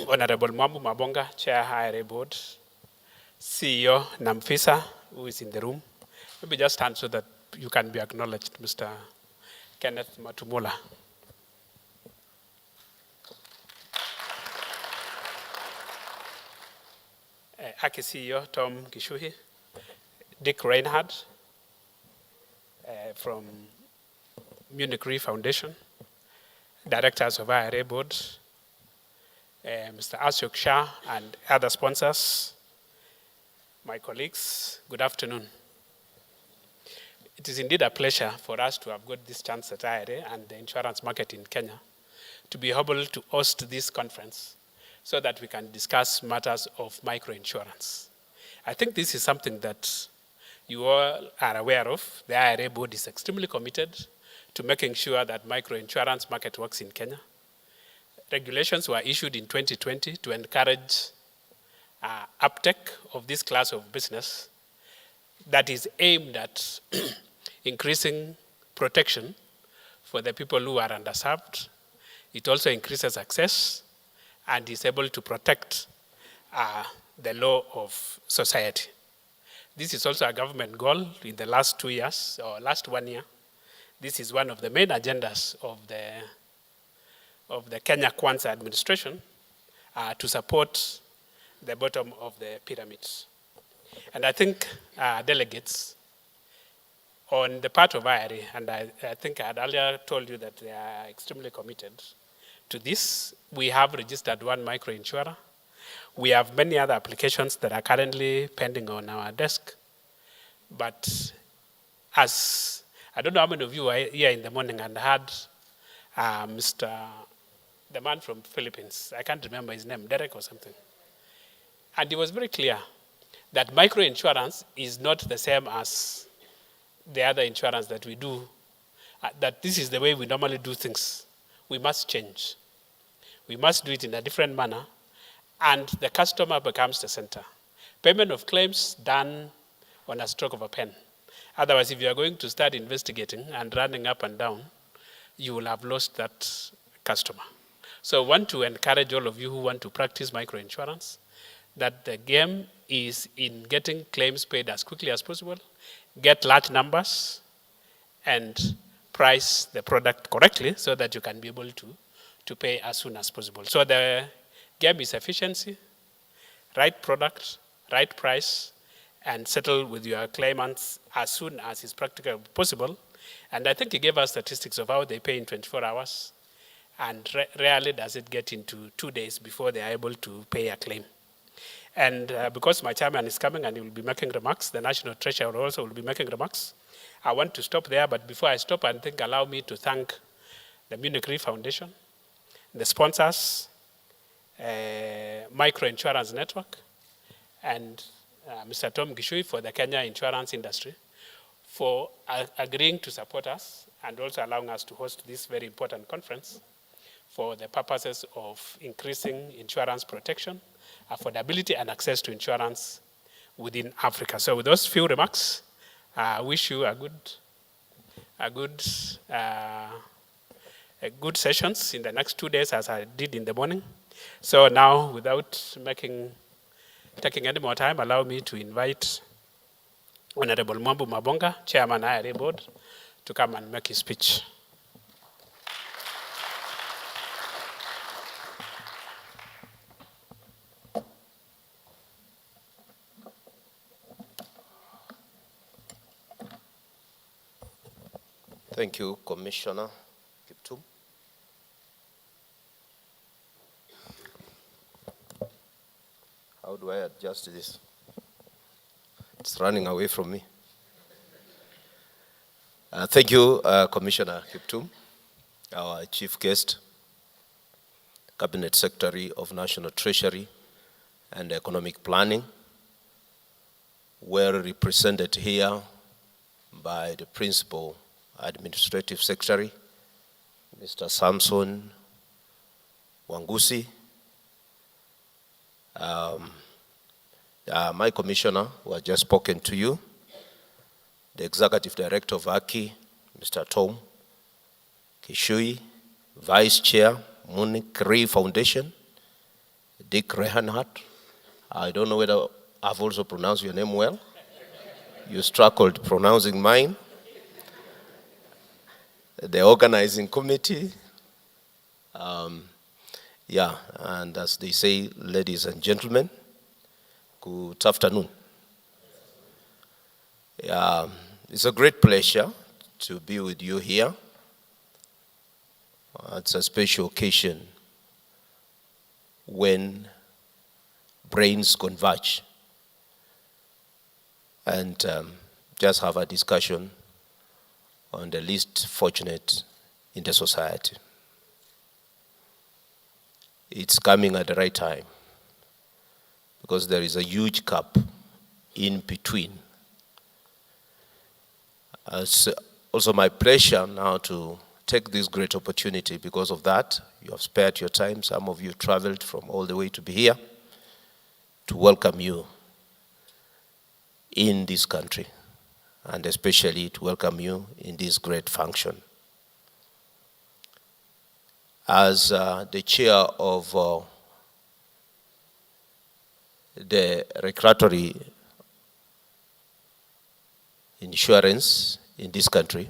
Honorable Mambu Mabonga, Chair IRA Board, CEO Namfisa, who is in the room. Maybe just stand so that you can be acknowledged, Mr. Kenneth Matumula. Aki CEO Tom Kishuhi, Dick Reinhardt from Munich Re Foundation, Directors of IRA Board, Mr. Ashok Shah and other sponsors, my colleagues, good afternoon. It is indeed a pleasure for us to have got this chance at IRA and the insurance market in Kenya to be able to host this conference so that we can discuss matters of microinsurance. I think this is something that you all are aware of. The IRA board is extremely committed to making sure that microinsurance market works in Kenya. Regulations were issued in 2020 to encourage uptake of this class of business that is aimed at increasing protection for the people who are underserved. It also increases access and is able to protect the law of society. This is also a government goal in the last 2 years, or last 1 year. This is one of the main agendas of the Kenya Kwanza administration to support the bottom of the pyramids. And I think delegates, on the part of IRA, and I think I had earlier told you that they are extremely committed to this. We have registered one micro-insurer. We have many other applications that are currently pending on our desk. But as, I don't know how many of you were here in the morning and heard the man from Philippines, I can't remember his name, Derek or something. And he was very clear that micro-insurance is not the same as the other insurance that we do, that this is the way we normally do things. We must change. We must do it in a different manner, and the customer becomes the center. Payment of claims done on a stroke of a pen. Otherwise, if you are going to start investigating and running up and down, you will have lost that customer. So I want to encourage all of you who want to practice microinsurance that the game is in getting claims paid as quickly as possible, get large numbers, and price the product correctly so that you can be able to pay as soon as possible. So the game is efficiency, right product, right price, and settle with your claimants as soon as is practically possible. And I think he gave us statistics of how they pay in 24 hours, and rarely does it get into 2 days before they are able to pay a claim. And because my chairman is coming and he will be making remarks, the National Treasurer also will be making remarks, I want to stop there, but before I stop, I think allow me to thank the Munich Re Foundation, the sponsors, Micro Insurance Network, and Mr. Tom Gishui for the Kenya insurance industry for agreeing to support us and also allowing us to host this very important conference for the purposes of increasing insurance protection, affordability, and access to insurance within Africa. So with those few remarks, I wish you a good sessions in the next 2 days as I did in the morning. So now, without taking any more time, allow me to invite Honorable Mwambu Mabonga, Chairman IRA Board, to come and make his speech. Thank you, Commissioner Kiptum. How do I adjust this? It's running away from me. Thank you, Commissioner Kiptum, our chief guest, Cabinet Secretary of National Treasury and Economic Planning, well represented here by the Principal Administrative Secretary, Mr. Samson Wangusi, my commissioner who has just spoken to you, the Executive Director of AKI, Mr. Tom Kishui, Vice Chair, Munich Re Foundation, Dick Rehanhart. I don't know whether I've also pronounced your name well. You struggled pronouncing mine. The organizing committee. And as they say, ladies and gentlemen, good afternoon. It's a great pleasure to be with you here. It's a special occasion when brains converge and just have a discussion on the least fortunate in the society. It's coming at the right time because there is a huge gap in between. It's also my pleasure now to take this great opportunity because of that. You have spared your time. Some of you traveled from all the way to be here to welcome you in this country, and especially to welcome you in this great function. As the chair of the regulatory insurance in this country,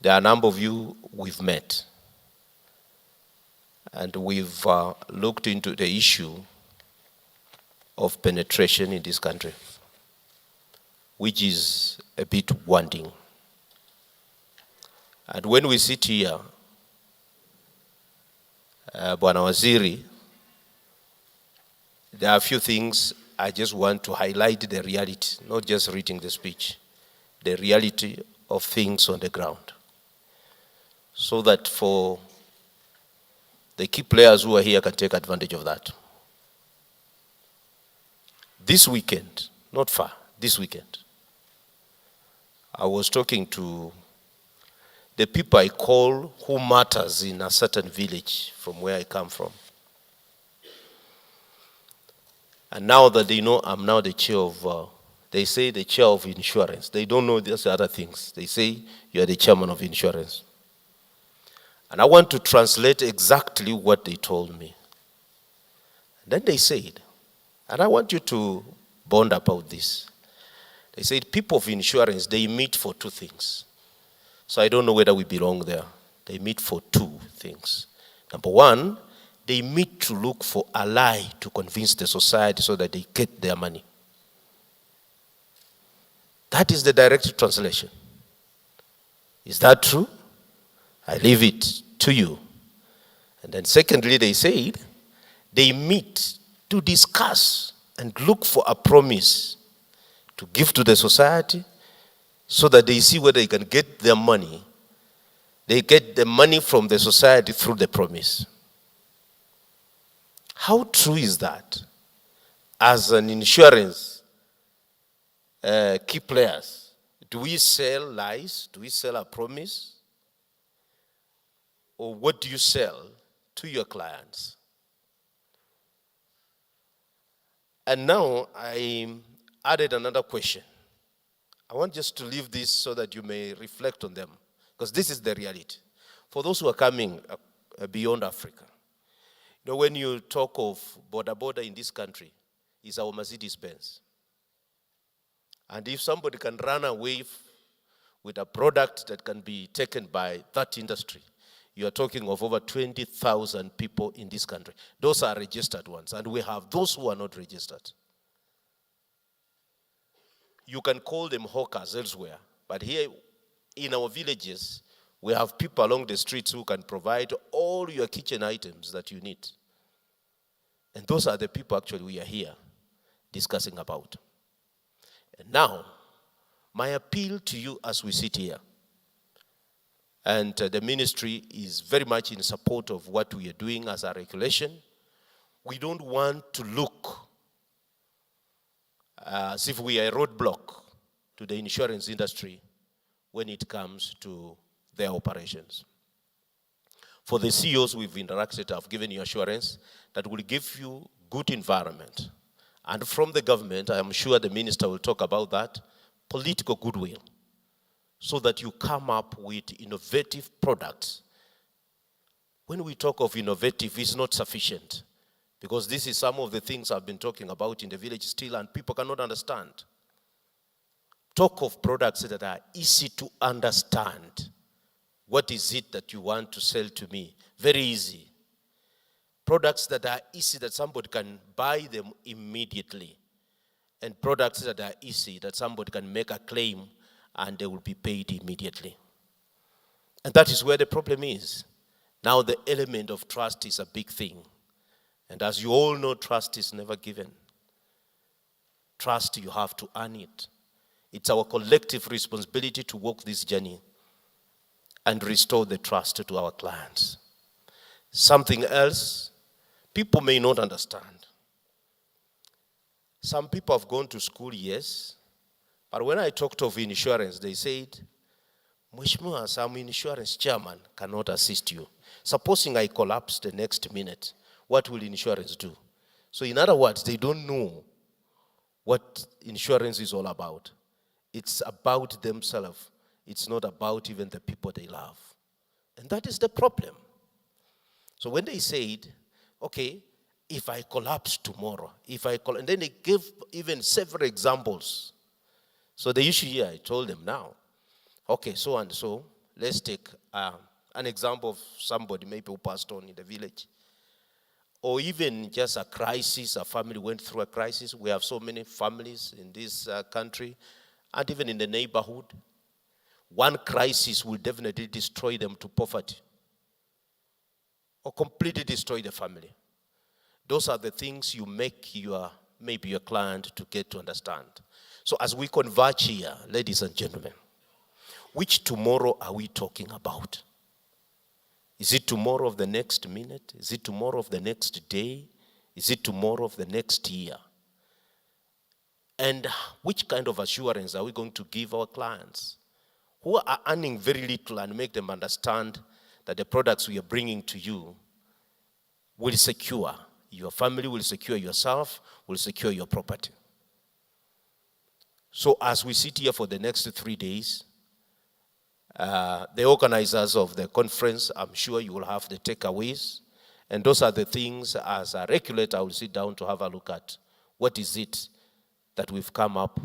there are a number of you we've met. And we've looked into the issue of penetration in this country, which is a bit wanting. And when we sit here, Bwana Waziri, there are a few things I just want to highlight the reality, not just reading the speech, the reality of things on the ground. So that for the key players who are here can take advantage of that. This weekend, not far, this weekend, I was talking to the people I call who matters in a certain village from where I come from. And now that they know I'm now the chair of, they say the chair of insurance. They don't know these other things. They say you are the chairman of insurance. And I want to translate exactly what they told me. And then they said, and I want you to bond about this. They said people of insurance, they meet for two things. So I don't know whether we belong there. They meet for two things. Number one, they meet to look for a lie to convince the society so that they get their money. That is the direct translation. Is that true? I leave it to you. And then secondly, they said, they meet to discuss and look for a promise to give to the society so that they see whether they can get their money. They get the money from the society through the promise. How true is that? As an insurance key players, do we sell lies? Do we sell a promise? Or what do you sell to your clients? And now I added another question. I want just to leave this so that you may reflect on them, because this is the reality. For those who are coming beyond Africa, you know, when you talk of border in this country, it's our Mercedes-Benz. And if somebody can run away with a product that can be taken by that industry, you are talking of over 20,000 people in this country. Those are registered ones, and we have those who are not registered. You can call them hawkers elsewhere, but here in our villages, we have people along the streets who can provide all your kitchen items that you need. And those are the people actually we are here discussing about. And now, my appeal to you as we sit here, and the ministry is very much in support of what we are doing as a regulation. We don't want to look as if we are a roadblock to the insurance industry when it comes to their operations. For the CEOs we've interacted, I've given you assurance that will give you good environment. And from the government, I am sure the minister will talk about that, political goodwill, so that you come up with innovative products. When we talk of innovative, it's not sufficient, because this is some of the things I've been talking about in the village still, and people cannot understand. Talk of products that are easy to understand. What is it that you want to sell to me? Very easy. Products that are easy, that somebody can buy them immediately. And products that are easy, that somebody can make a claim and they will be paid immediately. And that is where the problem is. Now the element of trust is a big thing. And as you all know, trust is never given. Trust, you have to earn it. It's our collective responsibility to walk this journey and restore the trust to our clients. Something else, people may not understand. Some people have gone to school, yes, but when I talked of insurance, they said, Mheshimiwa, some insurance chairman cannot assist you. Supposing I collapse the next minute, what will insurance do? So in other words, they don't know what insurance is all about. It's about themselves. It's not about even the people they love. And that is the problem. So when they said, okay, if I collapse tomorrow, and then they gave even several examples. So the issue here, I told them now, okay, so and so, let's take an example of somebody maybe who passed on in the village. Or even just a crisis, a family went through a crisis. We have so many families in this country, and even in the neighborhood. One crisis will definitely destroy them to poverty, or completely destroy the family. Those are the things you make maybe your client to get to understand. So as we converge here, ladies and gentlemen, which tomorrow are we talking about? Is it tomorrow of the next minute? Is it tomorrow of the next day? Is it tomorrow of the next year? And which kind of assurance are we going to give our clients who are earning very little, and make them understand that the products we are bringing to you will secure your family, will secure yourself, will secure your property? So as we sit here for the next 3 days, the organizers of the conference, I'm sure you will have the takeaways. And those are the things, as a regulator, I will sit down to have a look at what is it that we've come up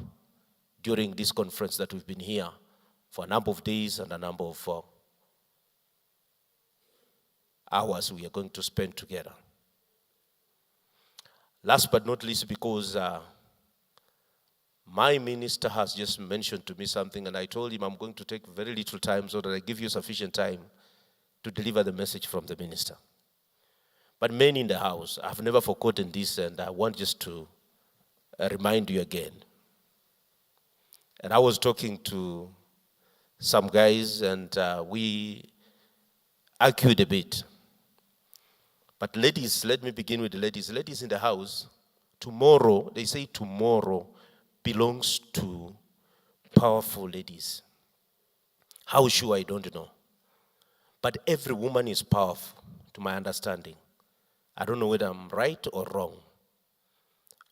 during this conference that we've been here for a number of days and a number of hours we are going to spend together. Last but not least, because my minister has just mentioned to me something, and I told him I'm going to take very little time so that I give you sufficient time to deliver the message from the minister. But men in the house, I've never forgotten this, and I want just to remind you again. And I was talking to some guys, and we argued a bit. But ladies, let me begin with the ladies. Ladies in the house, tomorrow, they say tomorrow belongs to powerful ladies. How sure, I don't know. But every woman is powerful, to my understanding. I don't know whether I'm right or wrong.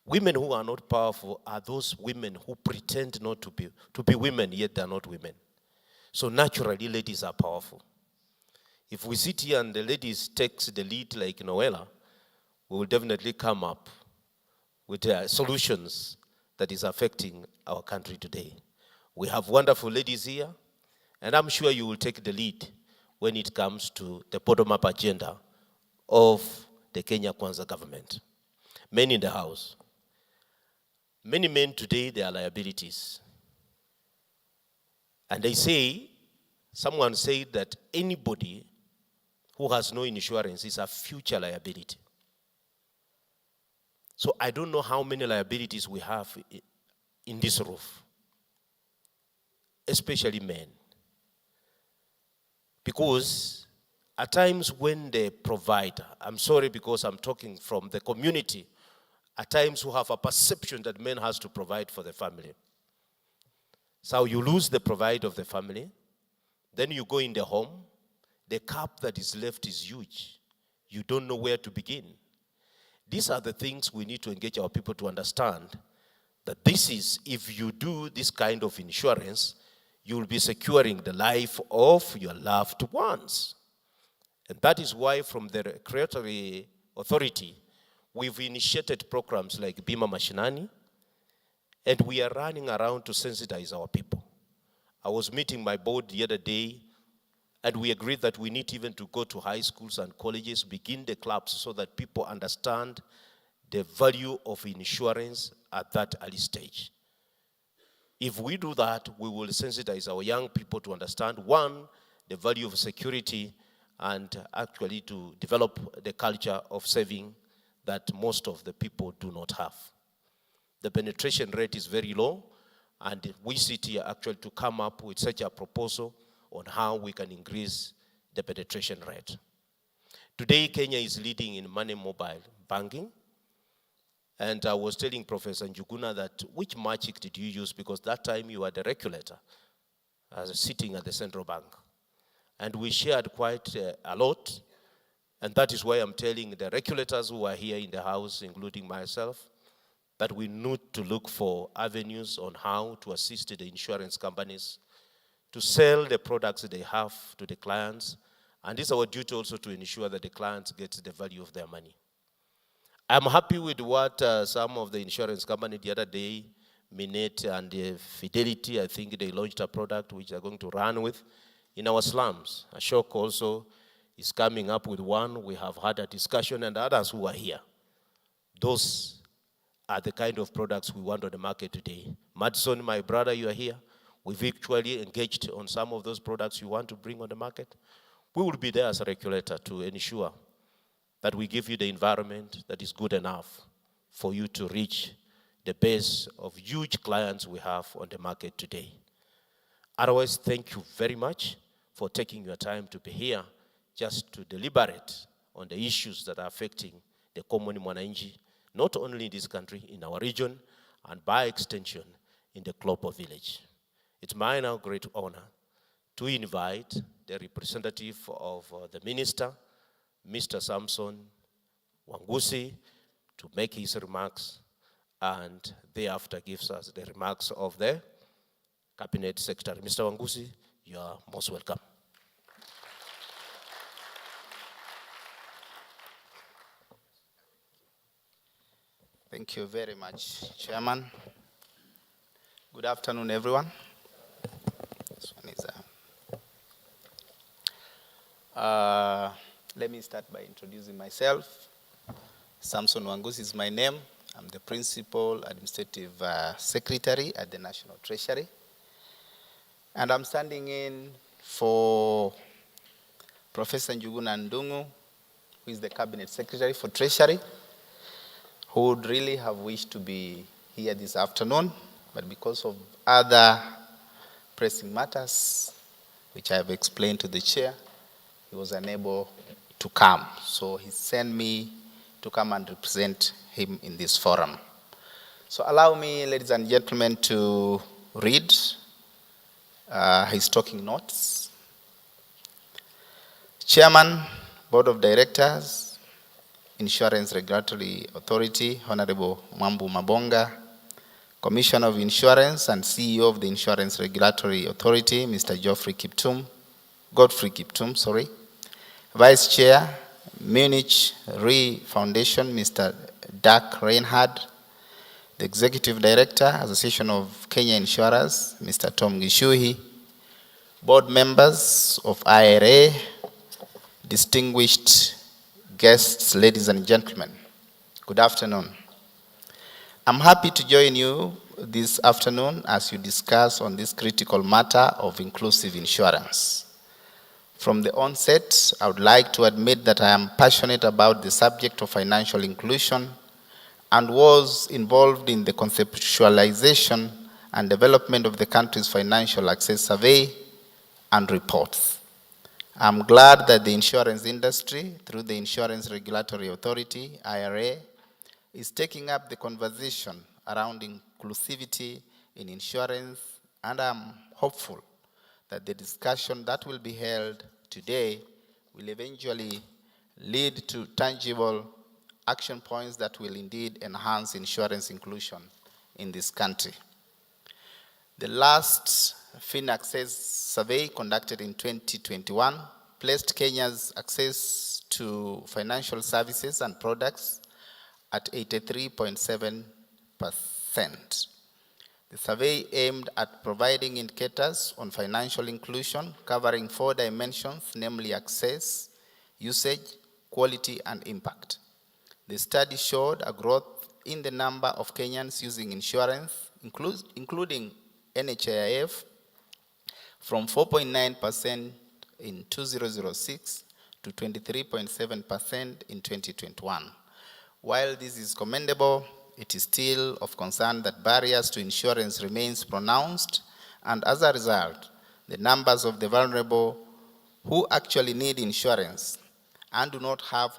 Women who are not powerful are those women who pretend not to be women, yet they're not women. So naturally, ladies are powerful. If we sit here and the ladies takes the lead like Noella, we will definitely come up with solutions that is affecting our country today. We have wonderful ladies here, and I'm sure you will take the lead when it comes to the bottom-up agenda of the Kenya Kwanza government. Men in the house. Many men today, they are liabilities. And they say, someone said that anybody who has no insurance is a future liability. So I don't know how many liabilities we have in this roof, especially men. Because at times when the provider, I'm sorry because I'm talking from the community, at times we have a perception that men has to provide for the family. So you lose the provider of the family, then you go in the home, the cup that is left is huge. You don't know where to begin. These are the things we need to engage our people to understand, that this is, if you do this kind of insurance, you will be securing the life of your loved ones. And that is why from the regulatory authority, we've initiated programs like Bima Mashinani, and we are running around to sensitize our people. I was meeting my board the other day, and we agreed that we need even to go to high schools and colleges, begin the clubs so that people understand the value of insurance at that early stage. If we do that, we will sensitize our young people to understand, one, the value of security, and actually to develop the culture of saving that most of the people do not have. The penetration rate is very low, and we sit here actually to come up with such a proposal on how we can increase the penetration rate. Today, Kenya is leading in money mobile banking. And I was telling Professor Njuguna that which magic did you use? Because that time you were the regulator, sitting at the central bank. And we shared quite a lot. And that is why I'm telling the regulators who are here in the house, including myself, that we need to look for avenues on how to assist the insurance companies to sell the products they have to the clients. And it's our duty also to ensure that the clients get the value of their money. I'm happy with what some of the insurance company the other day, Minet and Fidelity, I think they launched a product which they're going to run with in our slums. Ashok also is coming up with one. We have had a discussion, and others who are here. Those are the kind of products we want on the market today. Madison, my brother, you are here. We've actually engaged on some of those products you want to bring on the market. We will be there as a regulator to ensure that we give you the environment that is good enough for you to reach the base of huge clients we have on the market today. Otherwise, thank you very much for taking your time to be here just to deliberate on the issues that are affecting the common mwananchi, not only in this country, in our region, and by extension, in the global village. It's my now great honor to invite the representative of the minister, Mr. Samson Wangusi, to make his remarks, and thereafter gives us the remarks of the Cabinet Secretary. Mr. Wangusi, you are most welcome. Thank you very much, Chairman. Good afternoon, everyone. This one is let me start by introducing myself. Samson Wangusi is my name. I'm the Principal Administrative Secretary at the National Treasury. And I'm standing in for Professor Njuguna Ndungu, who is the Cabinet Secretary for Treasury, who would really have wished to be here this afternoon, but because of other pressing matters, which I have explained to the chair, he was unable to come. So he sent me to come and represent him in this forum. So allow me, ladies and gentlemen, to read his talking notes. Chairman, Board of Directors, Insurance Regulatory Authority, Honorable Mwambu Mabonga, Commissioner of Insurance and CEO of the Insurance Regulatory Authority, Mr. Godfrey Kiptum, Vice Chair, Munich Re Foundation, Mr. Dak Reinhard, the Executive Director, Association of Kenya Insurers, Mr. Tom Gishuhi, board members of IRA, distinguished guests, ladies and gentlemen, good afternoon. I'm happy to join you this afternoon as you discuss on this critical matter of inclusive insurance. From the onset, I would like to admit that I am passionate about the subject of financial inclusion and was involved in the conceptualization and development of the country's financial access survey and reports. I'm glad that the insurance industry, through the Insurance Regulatory Authority, IRA, is taking up the conversation around inclusivity in insurance, and I'm hopeful that the discussion that will be held today will eventually lead to tangible action points that will indeed enhance insurance inclusion in this country. The last FinAccess survey conducted in 2021 placed Kenya's access to financial services and products at 83.7%. The survey aimed at providing indicators on financial inclusion covering 4 dimensions, namely access, usage, quality, and impact. The study showed a growth in the number of Kenyans using insurance, including NHIF, from 4.9% in 2006 to 23.7% in 2021. While this is commendable, it is still of concern that barriers to insurance remains pronounced, and as a result, the numbers of the vulnerable who actually need insurance and do not have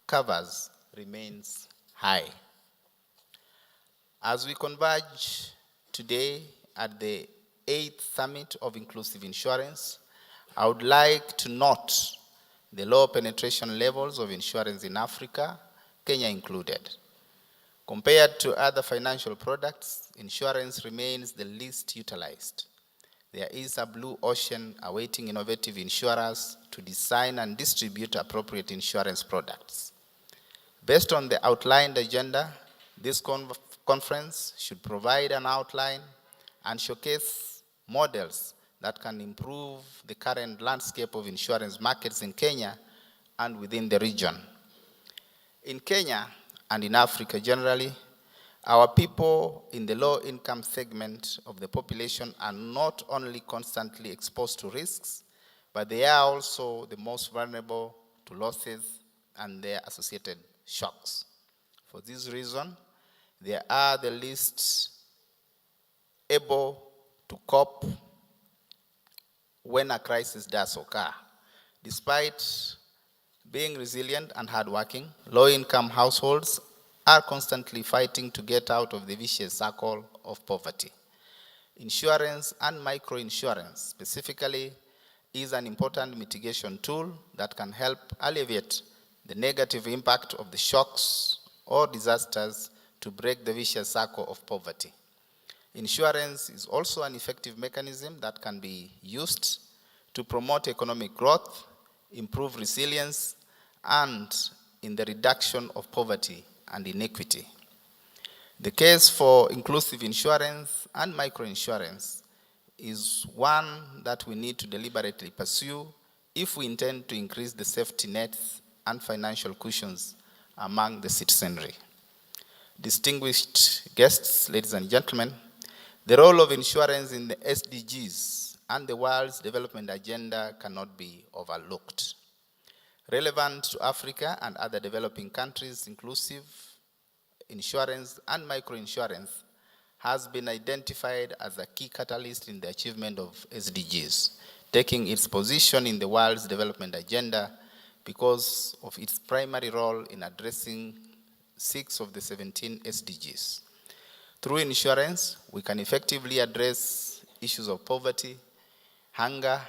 covers remains high. As we converge today at the 8th Summit of Inclusive Insurance, I would like to note the low penetration levels of insurance in Africa, Kenya included. Compared to other financial products, insurance remains the least utilized. There is a blue ocean awaiting innovative insurers to design and distribute appropriate insurance products. Based on the outlined agenda, this conference should provide an outline and showcase models that can improve the current landscape of insurance markets in Kenya and within the region. In Kenya and in Africa generally, our people in the low-income segment of the population are not only constantly exposed to risks, but they are also the most vulnerable to losses and their associated shocks. For this reason, they are the least able to cope when a crisis does occur. Despite being resilient and hardworking, low-income households are constantly fighting to get out of the vicious circle of poverty. Insurance and microinsurance specifically is an important mitigation tool that can help alleviate the negative impact of the shocks or disasters to break the vicious circle of poverty. Insurance is also an effective mechanism that can be used to promote economic growth, improve resilience, and in the reduction of poverty and inequity. The case for inclusive insurance and microinsurance is one that we need to deliberately pursue if we intend to increase the safety nets and financial cushions among the citizenry. Distinguished guests, ladies and gentlemen, the role of insurance in the SDGs and the world's development agenda cannot be overlooked. Relevant to Africa and other developing countries, inclusive insurance and microinsurance has been identified as a key catalyst in the achievement of SDGs, taking its position in the world's development agenda because of its primary role in addressing 6 of the 17 SDGs. Through insurance, we can effectively address issues of poverty, hunger,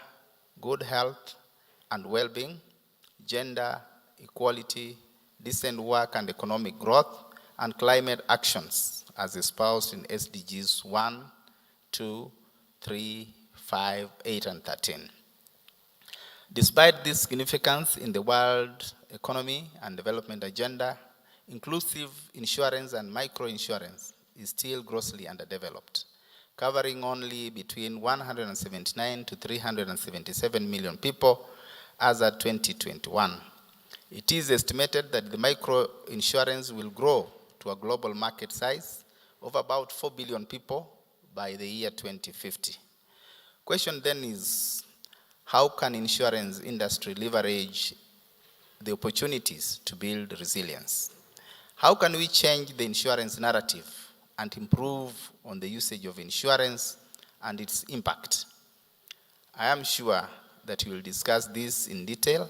good health and well-being, gender equality, decent work and economic growth, and climate actions as espoused in SDGs 1, 2, 3, 5, 8, and 13. Despite this significance in the world economy and development agenda, inclusive insurance and microinsurance is still grossly underdeveloped, covering only between 179 to 377 million people as at 2021. It is estimated that the microinsurance will grow to a global market size of about 4 billion people by the year 2050. Question then is, how can insurance industry leverage the opportunities to build resilience? How can we change the insurance narrative and improve on the usage of insurance and its impact? I am sure that we will discuss this in detail.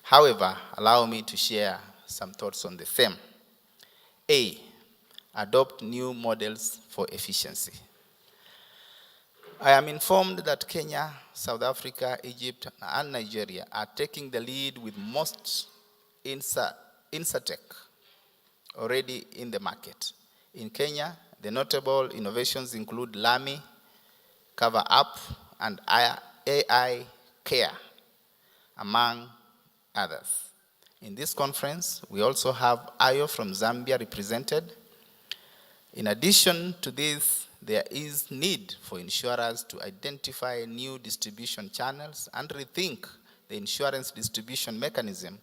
However, allow me to share some thoughts on the theme. A, adopt new models for efficiency. I am informed that Kenya, South Africa, Egypt, and Nigeria are taking the lead with most InsurTech already in the market. In Kenya, the notable innovations include Lami, Cover Up, and AI Care, among others. In this conference, we also have Ayo from Zambia represented. In addition to this, there is need for insurers to identify new distribution channels and rethink the insurance distribution mechanism,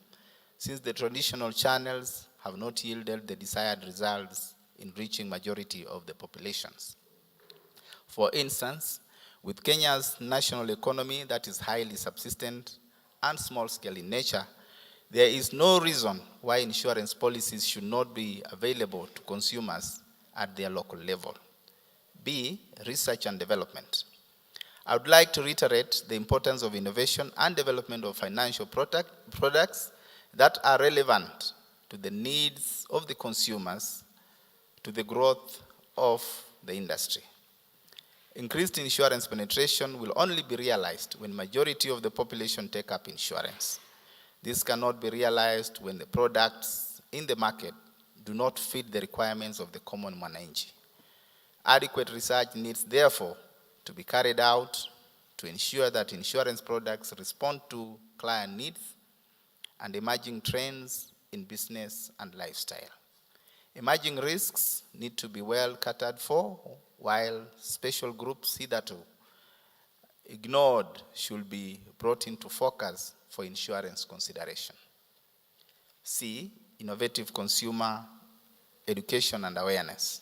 since the traditional channels have not yielded the desired results in reaching majority of the populations. For instance, with Kenya's national economy that is highly subsistent and small-scale in nature, there is no reason why insurance policies should not be available to consumers at their local level. B, research and development. I would like to reiterate the importance of innovation and development of financial products that are relevant to the needs of the consumers, to the growth of the industry. Increased insurance penetration will only be realized when majority of the population take up insurance. This cannot be realized when the products in the market do not fit the requirements of the common mwananchi. Adequate research needs, therefore, to be carried out to ensure that insurance products respond to client needs and emerging trends in business and lifestyle. Emerging risks need to be well catered for, while special groups hitherto ignored should be brought into focus for insurance consideration. C, innovative consumer education and awareness.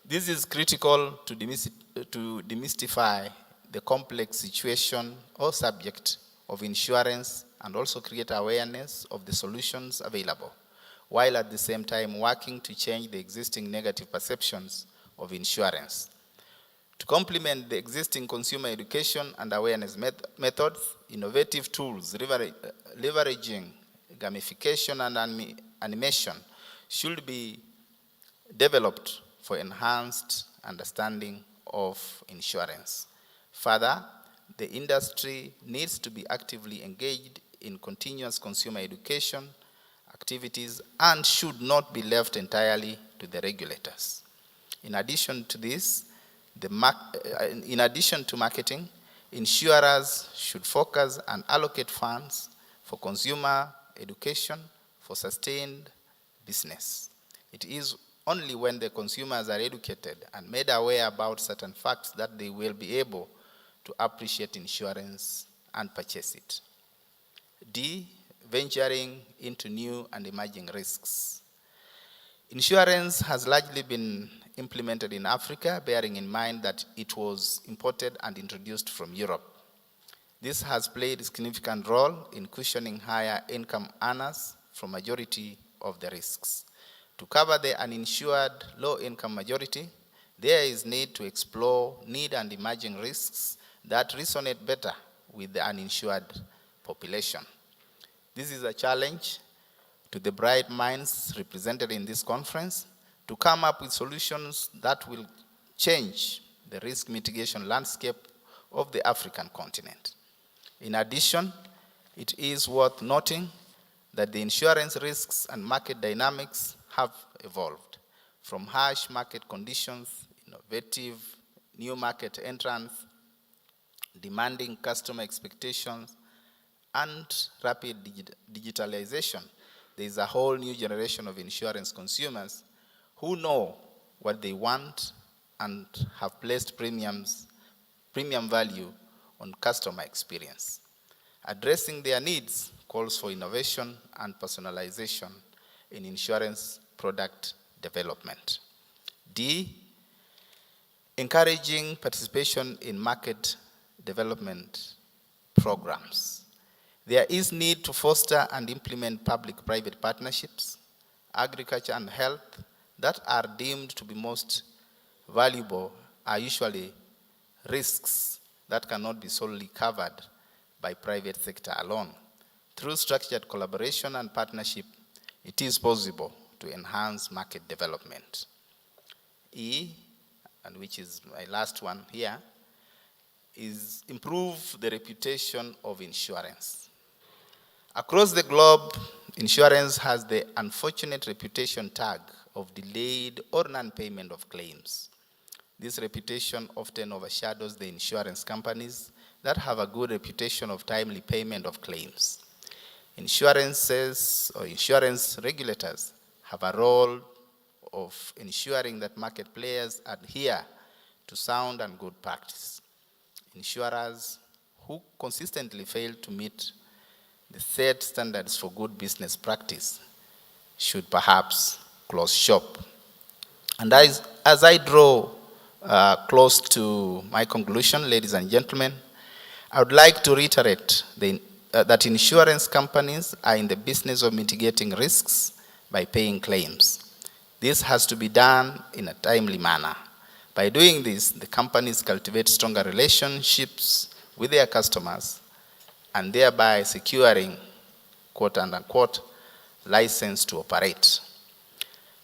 This is critical to demystify the complex situation or subject of insurance and also create awareness of the solutions available, while at the same time working to change the existing negative perceptions of insurance. To complement the existing consumer education and awareness methods, innovative tools leveraging gamification and animation should be developed for enhanced understanding of insurance. Further, the industry needs to be actively engaged in continuous consumer education activities and should not be left entirely to the regulators. In addition to this, in addition to marketing, insurers should focus and allocate funds for consumer education for sustained business. It is only when the consumers are educated and made aware about certain facts that they will be able to appreciate insurance and purchase it. D, venturing into new and emerging risks. Insurance has largely been implemented in Africa, bearing in mind that it was imported and introduced from Europe. This has played a significant role in cushioning higher income earners from majority of the risks. To cover the uninsured low-income majority, there is need to explore need and emerging risks that resonate better with the uninsured population. This is a challenge to the bright minds represented in this conference to come up with solutions that will change the risk mitigation landscape of the African continent. In addition, it is worth noting that the insurance risks and market dynamics have evolved from harsh market conditions, innovative new market entrants, demanding customer expectations, and rapid digitalization. There is a whole new generation of insurance consumers who know what they want and have placed premium value on customer experience. Addressing their needs calls for innovation and personalization in insurance product development. D, encouraging participation in market development programs. There is need to foster and implement public-private partnerships, agriculture and health that are deemed to be most valuable are usually risks that cannot be solely covered by private sector alone. Through structured collaboration and partnership, it is possible to enhance market development. E, and which is my last one here, is improve the reputation of insurance. Across the globe, insurance has the unfortunate reputation tag of delayed or non-payment of claims. This reputation often overshadows the insurance companies that have a good reputation of timely payment of claims. Insurances or insurance regulators have a role of ensuring that market players adhere to sound and good practice. Insurers who consistently fail to meet the set standards for good business practice should perhaps close shop. And as I draw close to my conclusion, ladies and gentlemen, I would like to reiterate that insurance companies are in the business of mitigating risks by paying claims. This has to be done in a timely manner. By doing this, the companies cultivate stronger relationships with their customers and thereby securing, quote unquote, license to operate.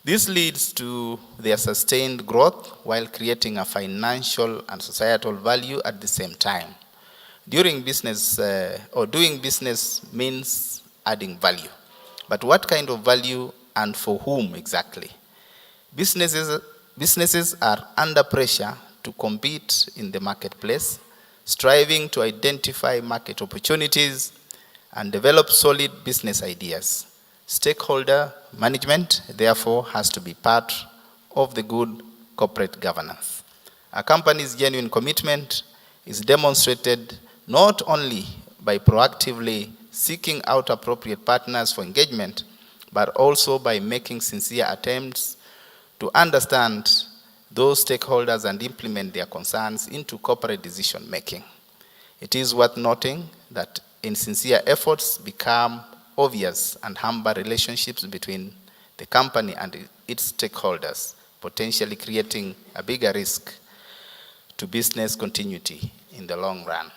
This leads to their sustained growth while creating a financial and societal value at the same time. Doing business means adding value. But what kind of value and for whom exactly? Businesses are under pressure to compete in the marketplace, striving to identify market opportunities and develop solid business ideas. Stakeholder management, therefore, has to be part of the good corporate governance. A company's genuine commitment is demonstrated not only by proactively seeking out appropriate partners for engagement, but also by making sincere attempts to understand those stakeholders and implement their concerns into corporate decision making. It is worth noting that insincere efforts become obvious and hamper relationships between the company and its stakeholders, potentially creating a bigger risk to business continuity in the long run.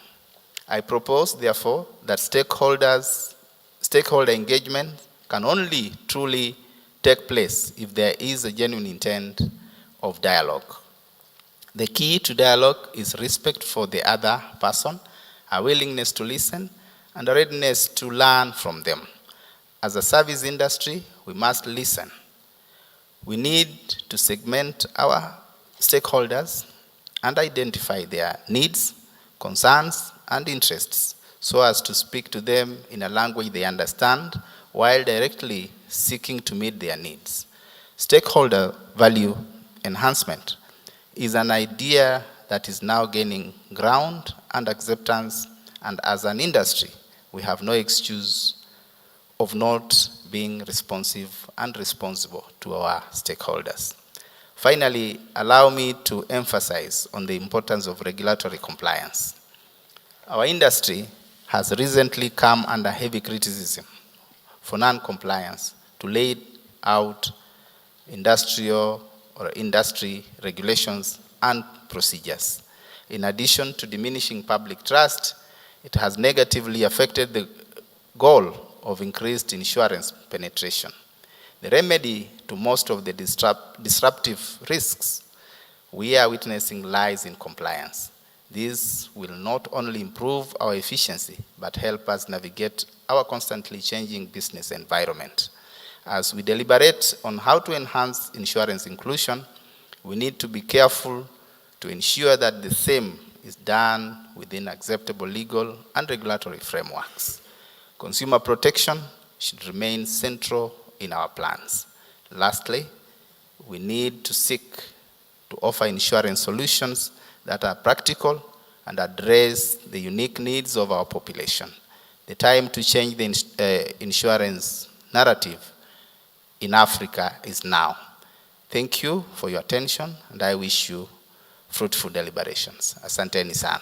I propose, therefore, that stakeholder engagement can only truly take place if there is a genuine intent of dialogue. The key to dialogue is respect for the other person, a willingness to listen, and a readiness to learn from them. As a service industry, we must listen. We need to segment our stakeholders and identify their needs, concerns, and interests so as to speak to them in a language they understand while directly seeking to meet their needs. Stakeholder value enhancement is an idea that is now gaining ground and acceptance, and as an industry, we have no excuse of not being responsive and responsible to our stakeholders. Finally, allow me to emphasize on the importance of regulatory compliance. Our industry has recently come under heavy criticism for non-compliance to lay out industry regulations and procedures. In addition to diminishing public trust, it has negatively affected the goal of increased insurance penetration. The remedy to most of the disruptive risks we are witnessing lies in compliance. This will not only improve our efficiency, but help us navigate our constantly changing business environment. As we deliberate on how to enhance insurance inclusion, we need to be careful to ensure that the same is done within acceptable legal and regulatory frameworks. Consumer protection should remain central in our plans. Lastly, we need to seek to offer insurance solutions that are practical and address the unique needs of our population. The time to change the insurance narrative in Africa is now. Thank you for your attention, and I wish you fruitful deliberations. Asanteni sana.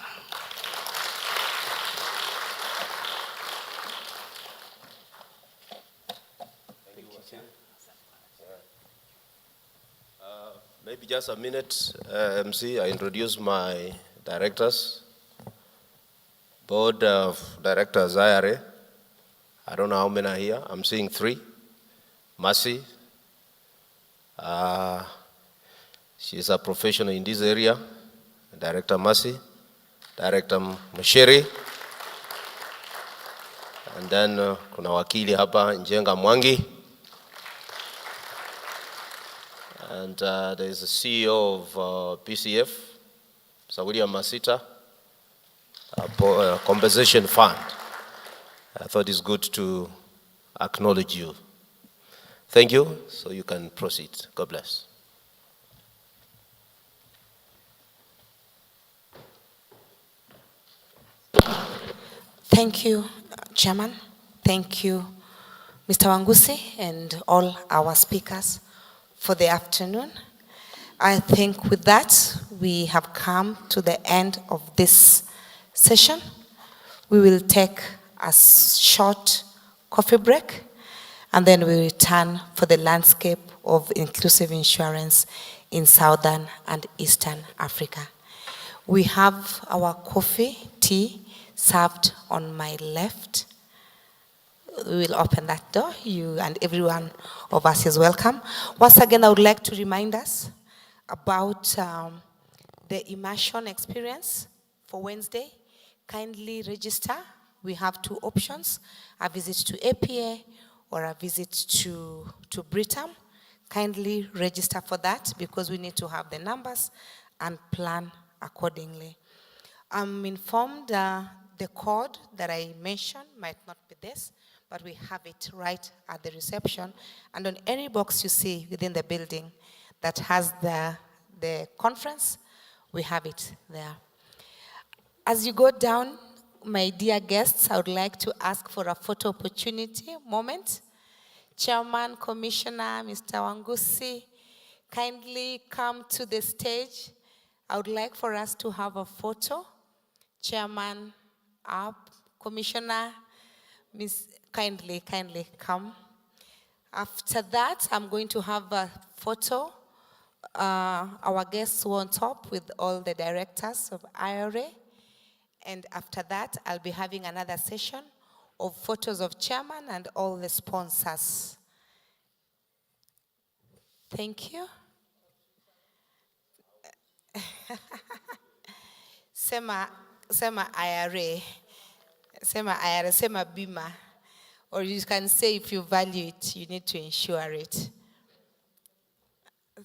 Maybe just a minute, MC. I introduce my directors. Board of Directors, IRA. I don't know how many are here. I'm seeing 3. Mercy. She's a professional in this area. Director Mercy. Director Mshiri. And then kuna wakili hapa Njenga Mwangi. And there is a CEO of PCF, Sir William Masita, Compensation Fund. I thought it's good to acknowledge you. Thank you, so you can proceed. God bless. Thank you, Chairman. Thank you, Mr. Wangusi, and all our speakers for the afternoon. I think with that, we have come to the end of this session. We will take a short coffee break, and then we return for the landscape of inclusive insurance in Southern and Eastern Africa. We have our coffee, tea, served on my left. We will open that door. You and everyone of us is welcome. Once again, I would like to remind us about the immersion experience for Wednesday. Kindly register. We have 2 options, a visit to APA or a visit to Britam. Kindly register for that because we need to have the numbers and plan accordingly. I'm informed the code that I mentioned might not be this, but we have it right at the reception. And on any box you see within the building that has the conference, we have it there. As you go down, my dear guests, I would like to ask for a photo opportunity moment. Chairman, Commissioner, Mr. Wangusi, kindly come to the stage. I would like for us to have a photo. Chairman up, Commissioner, kindly come. After that, I'm going to have a photo. Our guests who are on top with all the directors of IRA. And after that, I'll be having another session of photos of chairman and all the sponsors. Thank you. Sema IRA. Sema Bima. Or you can say if you value it, you need to insure it.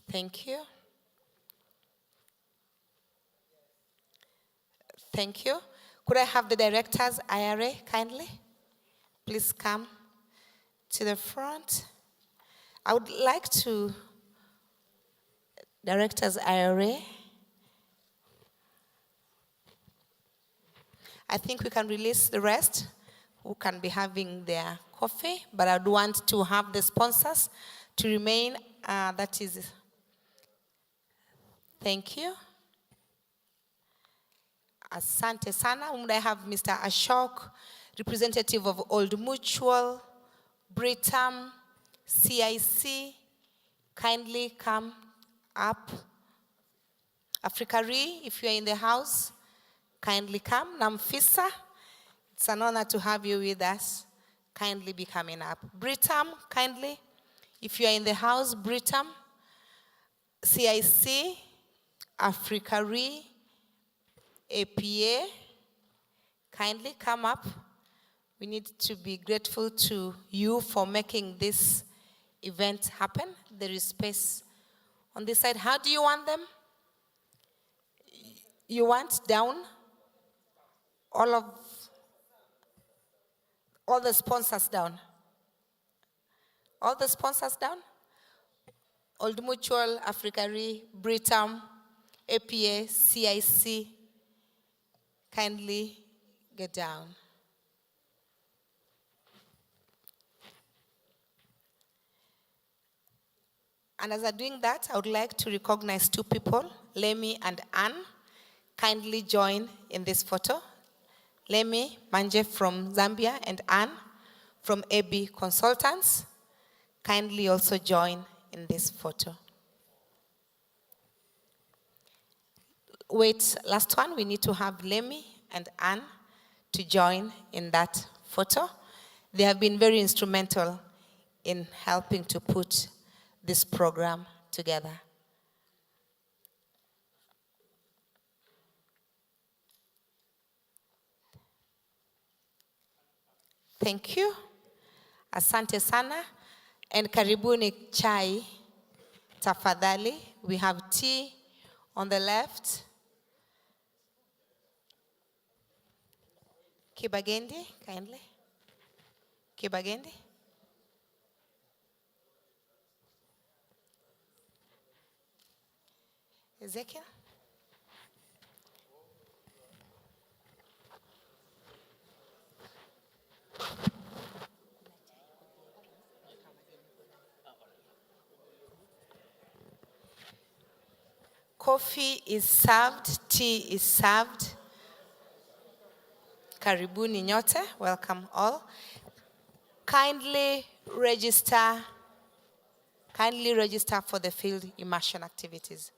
Thank you. Thank you. Could I have the directors, IRA, kindly? Please come to the front. I would like to, directors, IRA. I think we can release the rest who can be having their coffee, but I'd want to have the sponsors to remain, that is, thank you. Asante sana. Would I have Mr. Ashok, representative of Old Mutual, Britam, CIC, kindly come up. Africa Re, if you are in the house, kindly come. Namfisa, it's an honor to have you with us. Kindly be coming up. Britam, kindly, if you are in the house, Britam, CIC, Africa Re, APA, kindly come up. We need to be grateful to you for making this event happen. There is space on this side. How do you want them? You want down? All the sponsors down? All the sponsors down? Old Mutual, Africa Re, Britam, APA, CIC, kindly get down. And as I'm doing that, I would like to recognize two people, Lemi and Anne. Kindly join in this photo. Lemi Manje from Zambia and Anne from AB Consultants. Kindly also join in this photo. Wait, last one, we need to have Lemi and Anne to join in that photo. They have been very instrumental in helping to put this program together. Thank you. Asante sana. And karibuni chai. Tafadhali. We have tea on the left. Kibagendi, kindly. Kibagendi. Ezekiel. Coffee is served, tea is served. Karibuni nyote, welcome all. Kindly register for the field immersion activities.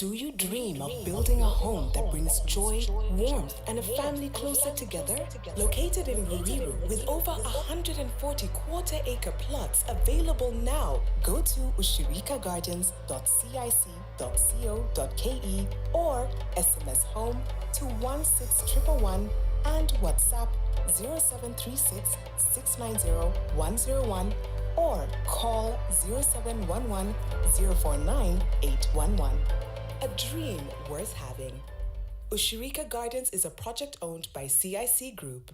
Do you dream of building a home that brings joy, warmth, and a family closer together? Located in Ruiru with over 140 quarter-acre plots available now, go to ushirikagardens.cic.co.ke or SMS home to 16111 and WhatsApp 0736 690 101 or call 0711 049 811. A dream worth having. Ushirika Gardens is a project owned by CIC Group.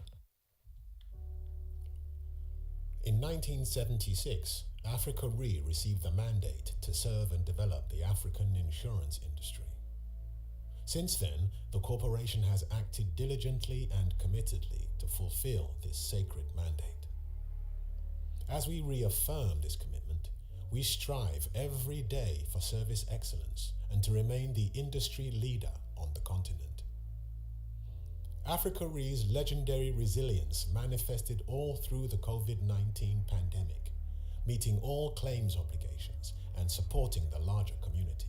In 1976, Africa Re received the mandate to serve and develop the African insurance industry. Since then, the corporation has acted diligently and committedly to fulfill this sacred mandate. As we reaffirm this commitment, we strive every day for service excellence and to remain the industry leader on the continent. Africa Re's legendary resilience manifested all through the COVID-19 pandemic, meeting all claims obligations and supporting the larger community.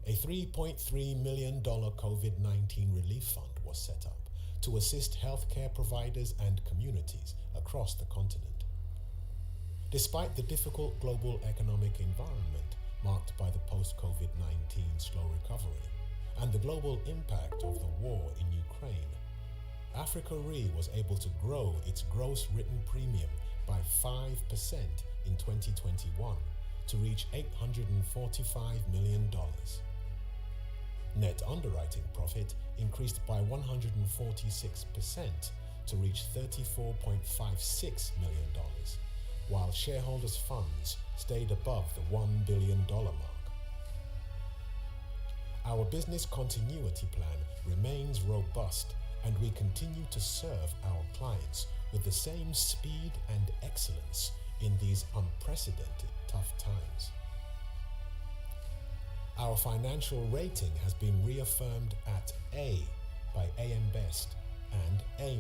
A $3.3 million COVID-19 relief fund was set up to assist healthcare providers and communities across the continent. Despite the difficult global economic environment marked by the post-COVID-19 slow recovery and the global impact of the war in Ukraine, Africa Re was able to grow its gross written premium by 5% in 2021 to reach $845 million. Net underwriting profit increased by 146% to reach $34.56 million, while shareholders' funds stayed above the $1 billion mark. Our business continuity plan remains robust, and we continue to serve our clients with the same speed and excellence in these unprecedented tough times. Our financial rating has been reaffirmed at A by AM Best and A-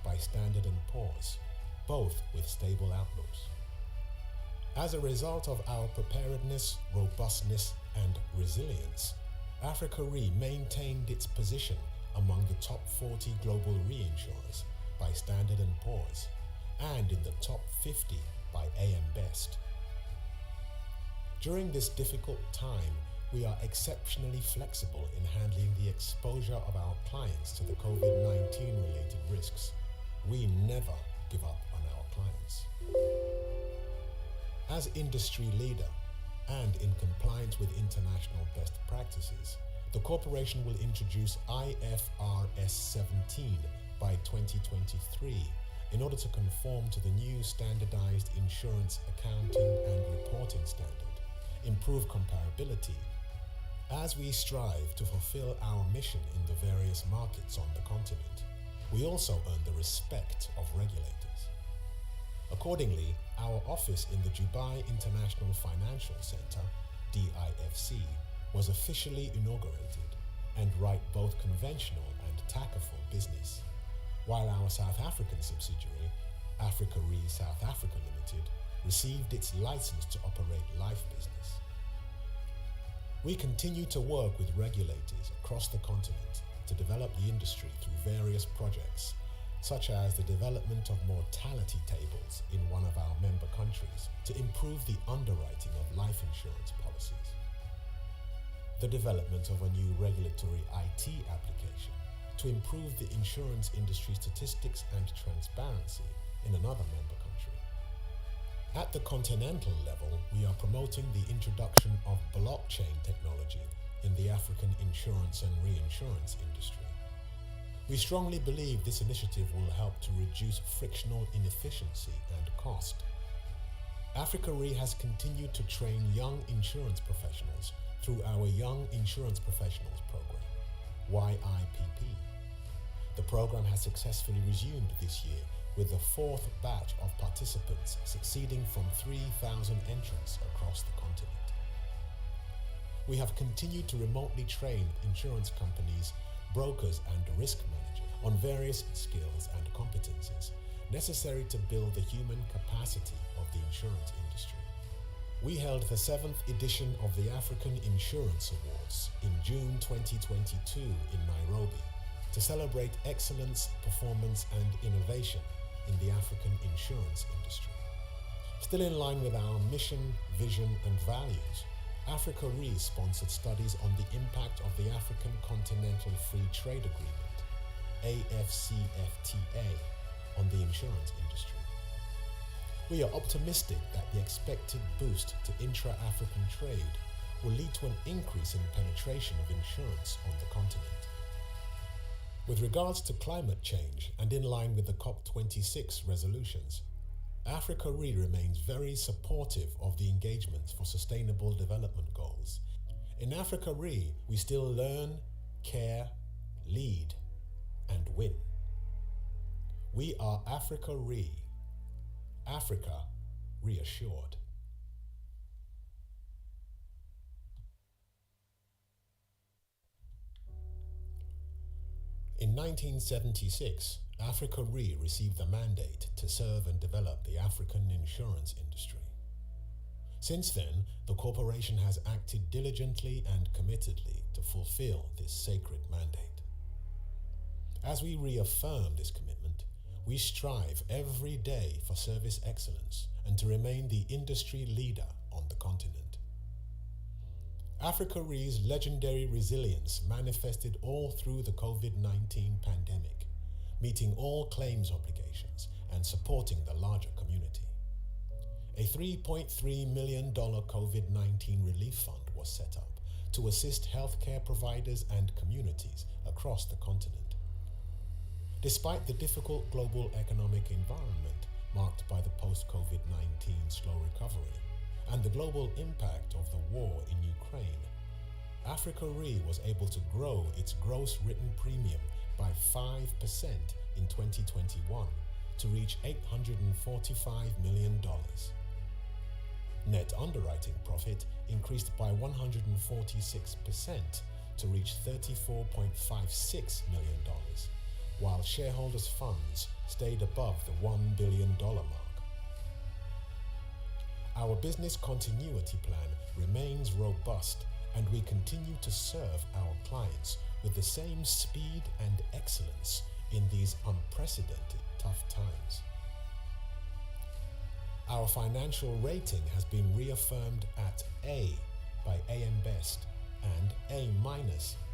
by Standard & Poor's, both with stable outlooks. As a result of our preparedness, robustness, and resilience, Africa Re maintained its position among the top 40 global reinsurers by Standard & Poor's and in the top 50 by AM Best. During this difficult time, we are exceptionally flexible in handling the exposure of our clients to the COVID-19 related risks. We never give up on our clients. As industry leader and in compliance with international best practices, the corporation will introduce IFRS 17 by 2023 in order to conform to the new standardized insurance accounting and reporting standard, improve comparability, as we strive to fulfill our mission in the various markets on the continent. We also earn the respect of regulators. Accordingly, our office in the Dubai International Financial Center, DIFC, was officially inaugurated and write both conventional and tactical business, while our South African subsidiary, Africa Re South Africa Limited, received its license to operate life business. We continue to work with regulators across the continent to develop the industry through various projects, such as the development of mortality tables in one of our member countries to improve the underwriting of life insurance policies, the development of a new regulatory IT application to improve the insurance industry statistics and transparency in another member country. At the continental level, we are promoting the introduction of blockchain technology in the African insurance and reinsurance industry. We strongly believe this initiative will help to reduce frictional inefficiency and cost. Africa Re has continued to train young insurance professionals through our Young Insurance Professionals Program, YIPP. The program has successfully resumed this year with the fourth batch of participants succeeding from 3,000 entrants across the continent. We have continued to remotely train insurance companies, brokers and risk managers on various skills and competencies necessary to build the human capacity of the insurance industry. We held the 7th edition of the African Insurance Awards in June 2022 in Nairobi to celebrate excellence, performance and innovation in the African insurance industry. Still in line with our mission, vision and values, Africa Re sponsored studies on the impact of the African Continental Free Trade Agreement, AFCFTA, on the insurance industry. We are optimistic that the expected boost to intra-African trade will lead to an increase in penetration of insurance on the continent. With regards to climate change and in line with the COP26 resolutions, Africa Re remains very supportive of the engagements for sustainable development goals. In Africa Re, we still learn, care, lead, and win. We are Africa Re. Africa reassured. In 1976, Africa Re received the mandate to serve and develop the African insurance industry. Since then, the corporation has acted diligently and committedly to fulfill this sacred mandate. As we reaffirm this commitment, we strive every day for service excellence and to remain the industry leader on the continent. Africa Re's legendary resilience manifested all through the COVID-19 pandemic, meeting all claims obligations and supporting the larger community. A $3.3 million COVID-19 relief fund was set up to assist healthcare providers and communities across the continent. Despite the difficult global economic environment marked by the post-COVID-19 slow recovery and the global impact of the war in Ukraine, Africa Re was able to grow its gross written premium by 5% in 2021 to reach $845 million. Net underwriting profit increased by 146% to reach $34.56 million, while shareholders' funds stayed above the $1 billion mark. Our business continuity plan remains robust and we continue to serve our clients with the same speed and excellence in these unprecedented tough times. Our financial rating has been reaffirmed at A by AM Best and A-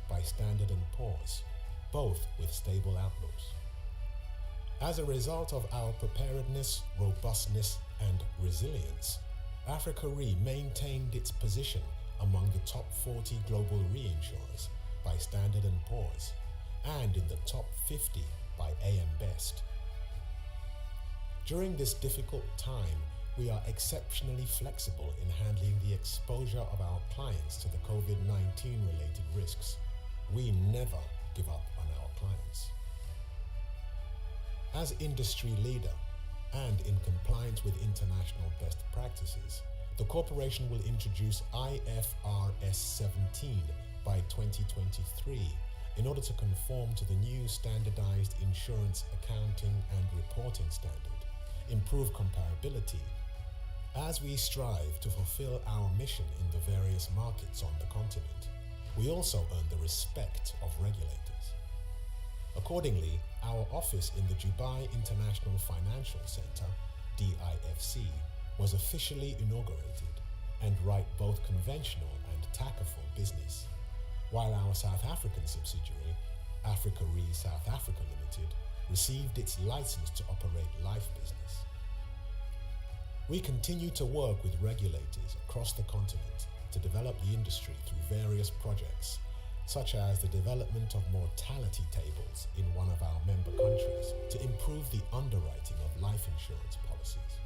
by Standard & Poor's, both with stable outlooks. As a result of our preparedness, robustness and resilience, Africa Re maintained its position among the top 40 global reinsurers by Standard & Poor's and in the top 50 by AM Best. During this difficult time, we are exceptionally flexible in handling the exposure of our clients to the COVID-19 related risks. We never give up on our clients. As industry leader and in compliance with international best practices, the corporation will introduce IFRS 17 by 2023 in order to conform to the new standardized insurance accounting and reporting standard, improve comparability, as we strive to fulfill our mission in the various markets on the continent. We also earn the respect of regulators. Accordingly, our office in the Dubai International Financial Center, DIFC, was officially inaugurated and write both conventional and tactical business, while our South African subsidiary, Africa Re South Africa Limited, received its license to operate life business. We continue to work with regulators across the continent to develop the industry through various projects, such as the development of mortality tables in one of our member countries to improve the underwriting of life insurance policies,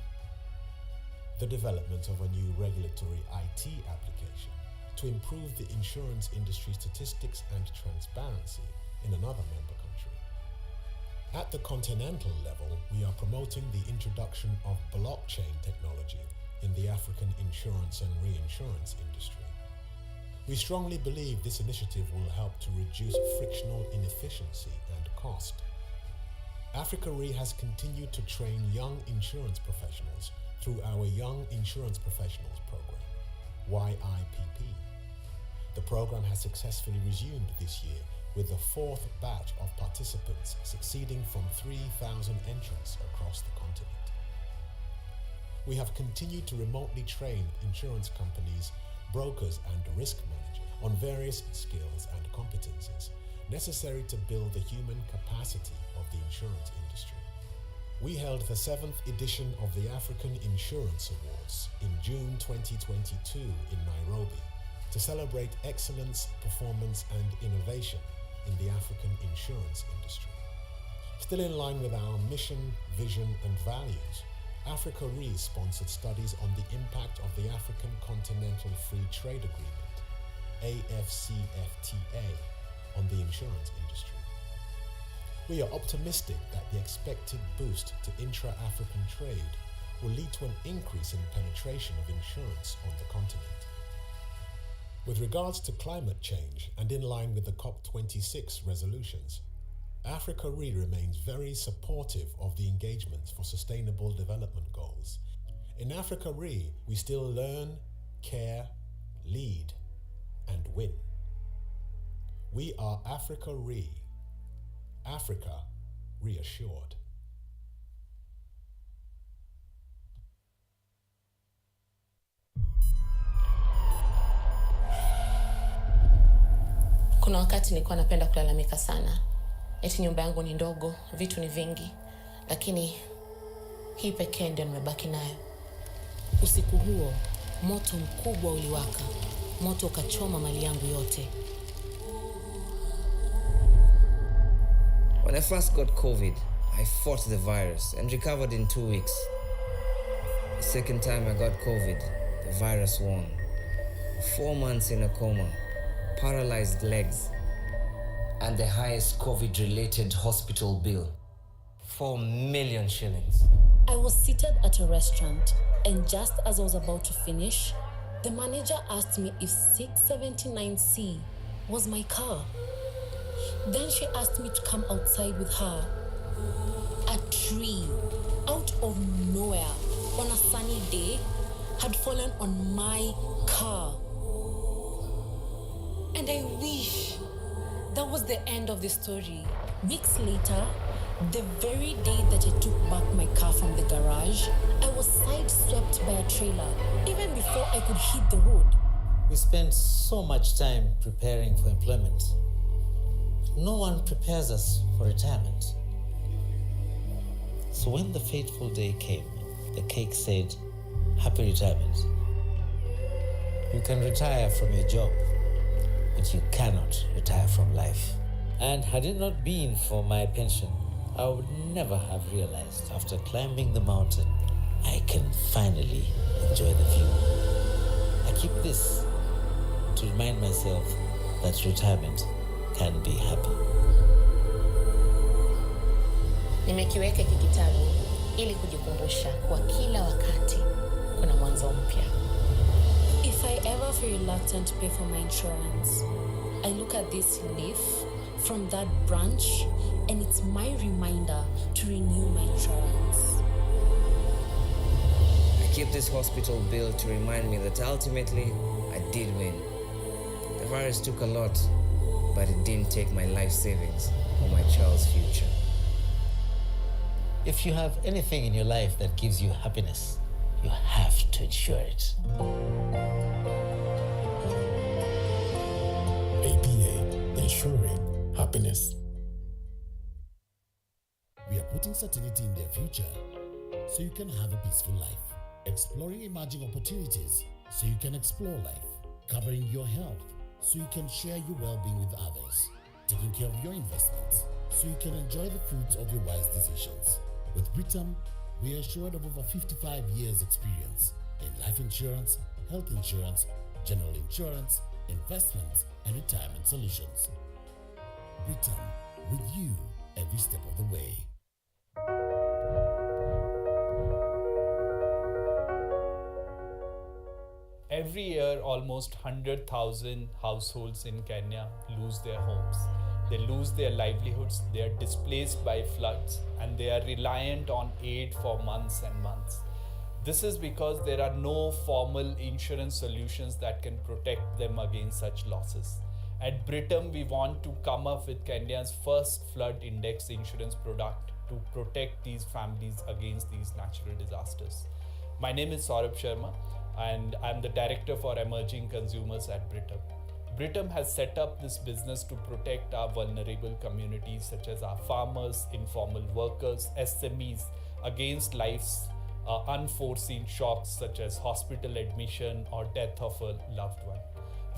the development of a new regulatory IT application to improve the insurance industry statistics and transparency in another member country. At the continental level, we are promoting the introduction of blockchain technology in the African insurance and reinsurance industry. We strongly believe this initiative will help to reduce frictional inefficiency and cost. Africa Re has continued to train young insurance professionals through our Young Insurance Professionals program, YIPP. The program has successfully resumed this year with the fourth batch of participants succeeding from 3,000 entrants across the continent. We have continued to remotely train insurance companies, brokers and risk managers on various skills and competencies necessary to build the human capacity of the insurance industry. We held the 7th edition of the African Insurance Awards in June 2022 in Nairobi to celebrate excellence, performance and innovation in the African insurance industry. Still in line with our mission, vision and values, Africa Re sponsored studies on the impact of the African Continental Free Trade Agreement, AFCFTA, on the insurance industry. We are optimistic that the expected boost to intra-African trade will lead to an increase in penetration of insurance on the continent. With regards to climate change and in line with the COP26 resolutions, Africa Re remains very supportive of the engagements for sustainable development goals. In Africa Re, we still learn, care, lead, and win. We are Africa Re. Africa reassured. Kuna wakati nilikuwa napenda kulalamika sana. Eti nyumba yangu ni ndogo, vitu ni vingi, lakini hii pekee ndio nimebaki nayo. Usiku huo, moto mkubwa uliwaka. Moto ukachoma mali yangu yote. When I first got COVID, I fought the virus and recovered in 2 weeks. The second time I got COVID, the virus won. 4 months in a coma, paralyzed legs, and the highest COVID-related hospital bill, 4 million shillings. I was seated at a restaurant, and just as I was about to finish, the manager asked me if 679C was my car. Then she asked me to come outside with her. A tree, out of nowhere, on a sunny day, had fallen on my car. And I wish that was the end of the story. Weeks later, the very day that I took back my car from the garage, I was sideswept by a trailer, even before I could hit the road. We spend so much time preparing for employment. No one prepares us for retirement. So when the fateful day came, the cake said, "Happy retirement." You can retire from your job, but you cannot retire from life. And had it not been for my pension, I would never have realized after climbing the mountain, I can finally enjoy the view. I keep this to remind myself that retirement can be happy. Nimekiweka hiki kitabu ili kujikumbusha kwa kila wakati kuna mwanzo mpya. If I ever feel reluctant to pay for my insurance, I look at this leaf from that branch and it's my reminder to renew my insurance. I keep this hospital bill to remind me that ultimately I did win. The virus took a lot, but it didn't take my life savings or my child's future. If you have anything in your life that gives you happiness, you have to insure it. APA, ensuring happiness. We are putting certainty in their future so you can have a peaceful life. Exploring emerging opportunities so you can explore life. Covering your health so you can share your well-being with others. Taking care of your investments so you can enjoy the fruits of your wise decisions. With Britam, we are assured of over 55 years experience in life insurance, health insurance, general insurance, investments, and retirement solutions. Britam, with you every step of the way. Every year, almost 100,000 households in Kenya lose their homes. They lose their livelihoods, they are displaced by floods, and they are reliant on aid for months and months. This is because there are no formal insurance solutions that can protect them against such losses. At Britam, we want to come up with Kenya's first flood index insurance product to protect these families against these natural disasters. My name is Saurabh Sharma and I'm the Director for Emerging Consumers at Britam. Britam has set up this business to protect our vulnerable communities such as our farmers, informal workers, SMEs against life's unforeseen shocks such as hospital admission or death of a loved one.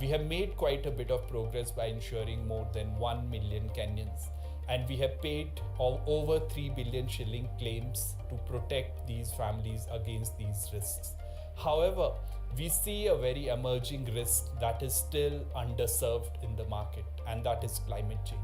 We have made quite a bit of progress by insuring more than 1 million Kenyans, and we have paid over 3 billion shilling claims to protect these families against these risks. However, we see a very emerging risk that is still underserved in the market, and that is climate change.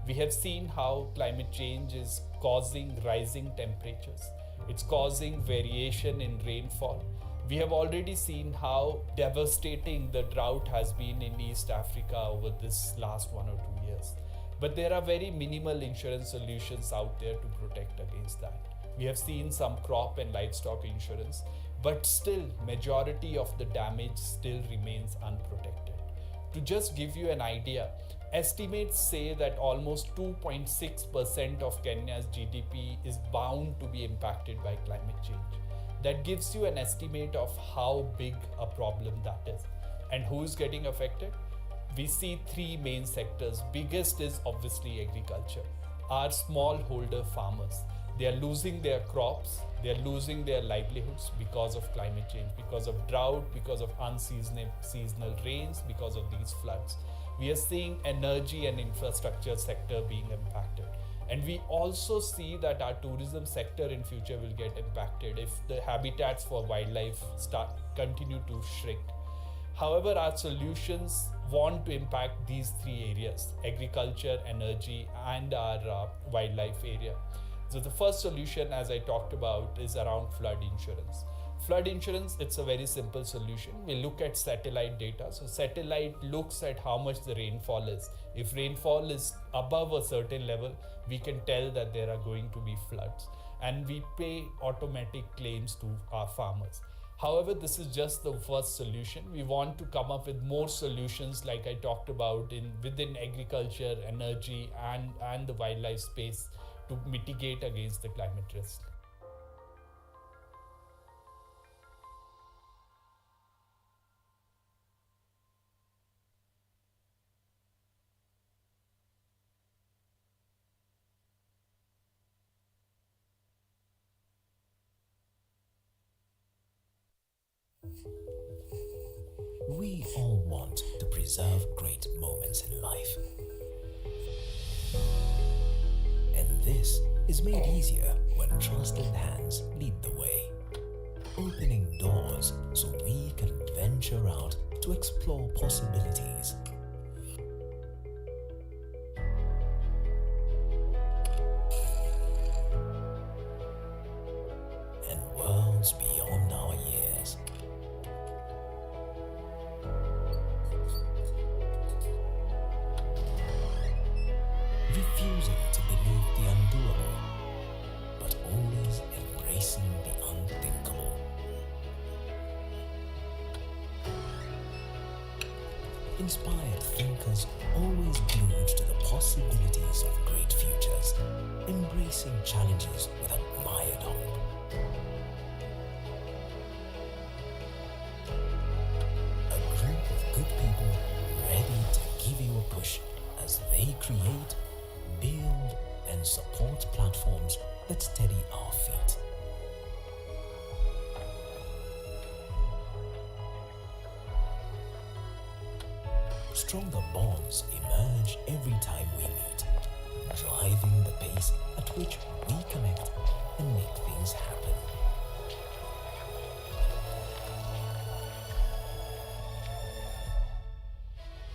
We have seen how climate change is causing rising temperatures. It's causing variation in rainfall. We have already seen how devastating the drought has been in East Africa over this last 1 or 2 years. But there are very minimal insurance solutions out there to protect against that. We have seen some crop and livestock insurance, but still majority of the damage still remains unprotected. To just give you an idea, estimates say that almost 2.6% of Kenya's GDP is bound to be impacted by climate change. That gives you an estimate of how big a problem that is. And who is getting affected? We see three main sectors. Biggest is obviously agriculture. Our smallholder farmers, they are losing their crops, they are losing their livelihoods because of climate change, because of drought, because of seasonal rains, because of these floods. We are seeing energy and infrastructure sector being impacted. And we also see that our tourism sector in future will get impacted if the habitats for wildlife continue to shrink. However, our solutions want to impact these three areas: agriculture, energy, and our wildlife area. So the first solution, as I talked about, is around flood insurance. Flood insurance, it's a very simple solution. We look at satellite data. So satellite looks at how much the rainfall is. If rainfall is above a certain level, we can tell that there are going to be floods. And we pay automatic claims to our farmers. However, this is just the first solution. We want to come up with more solutions like I talked about within agriculture, energy, and the wildlife space to mitigate against the climate risk. We all want to preserve great moments in life. And this is made easier when trusted hands lead the way, opening doors so we can venture out to explore possibilities. And worlds beyond our years. Refusing to believe the undoable, but always embracing the unthinkable. Inspired thinkers always glued to the possibilities of great futures, embracing challenges with admired hope. A group of good people ready to give you a push as they create, build, and support platforms that steady our feet. Stronger bonds emerge every time we meet, driving the pace at which we connect and make things happen.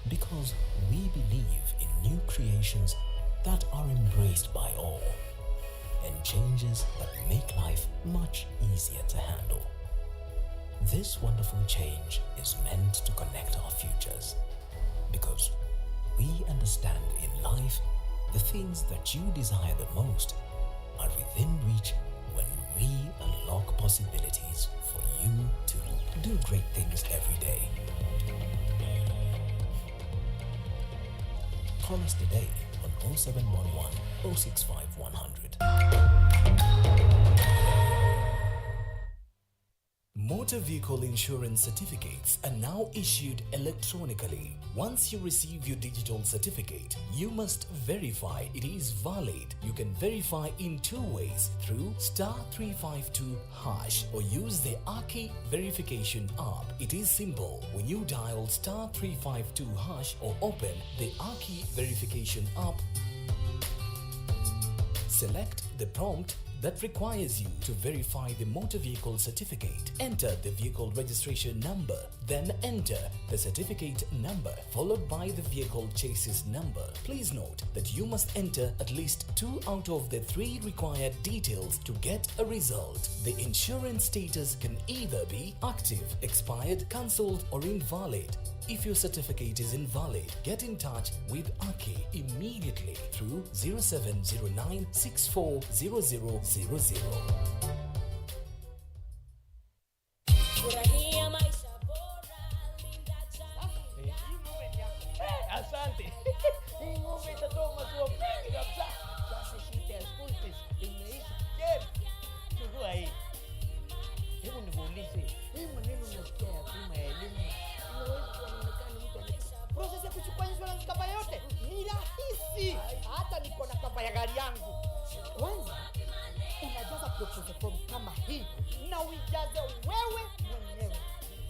Because we believe in new creations that are embraced by all, and changes that make life much easier to handle. This wonderful change is meant to connect our futures, because we understand in life the things that you desire the most are within reach when we alone unlock possibilities for you to do great things every day. Call us today on 0711 065 100. Motor vehicle insurance certificates are now issued electronically. Once you receive your digital certificate, you must verify it is valid. You can verify in two ways, through *352# or use the Aki verification app. It is simple. When you dial *352# or open the Aki verification app, select the prompt that requires you to verify the motor vehicle certificate. Enter the vehicle registration number, then enter the certificate number followed by the vehicle chassis number. Please note that you must enter at least 2 out of the 3 required details to get a result. The insurance status can either be active, expired, cancelled, or invalid. If your certificate is invalid, get in touch with Aki immediately through 0709 640000. Asante. Hii ng'ombe itatoa maziwa mengi kabisa. Sasa shida ya school fees imeisha. Chukua hii. Hebu nikuulize, hii maneno nasikia ya bima ya elimu inaweza kuonekana mtu Process ya kuchukua insurance kama yote ni rahisi. Hata niko na kamba ya gari yangu. Kwanza unajaza proposal form kama hii na uijaze wewe mwenyewe.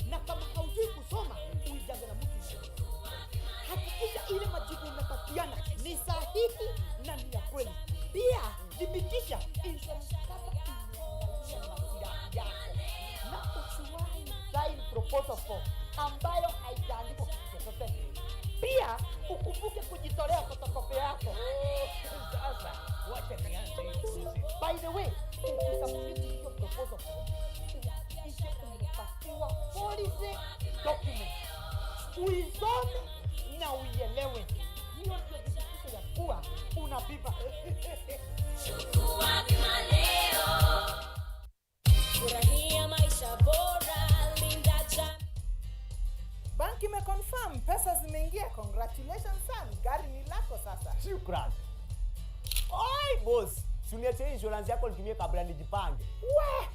Na kama haujui kusoma, uijaze na mtu mwingine. Hakikisha ile majibu unapatiana ni sahihi na ni ya kweli. Pia thibitisha insurance cover imeangalia maslahi yako. Na usiwahi sign proposal form ambayo haijaandikwa kitu chochote. Pia ukumbuke kujitolea photocopy yako. Sasa wacha nianze hii. By the way, ukisubmit hiyo proposal form, uhakikishe umepatiwa policy document. Uisome na uielewe. Hiyo ndio dhibitisho ya kuwa una bima. Furahia maisha bora, linda jamii. Banki imeconfirm pesa zimeingia. Congratulations son, gari ni lako sasa. Shukrani. Oi boss, suniache insurance yako nitumie kabla nijipange. We!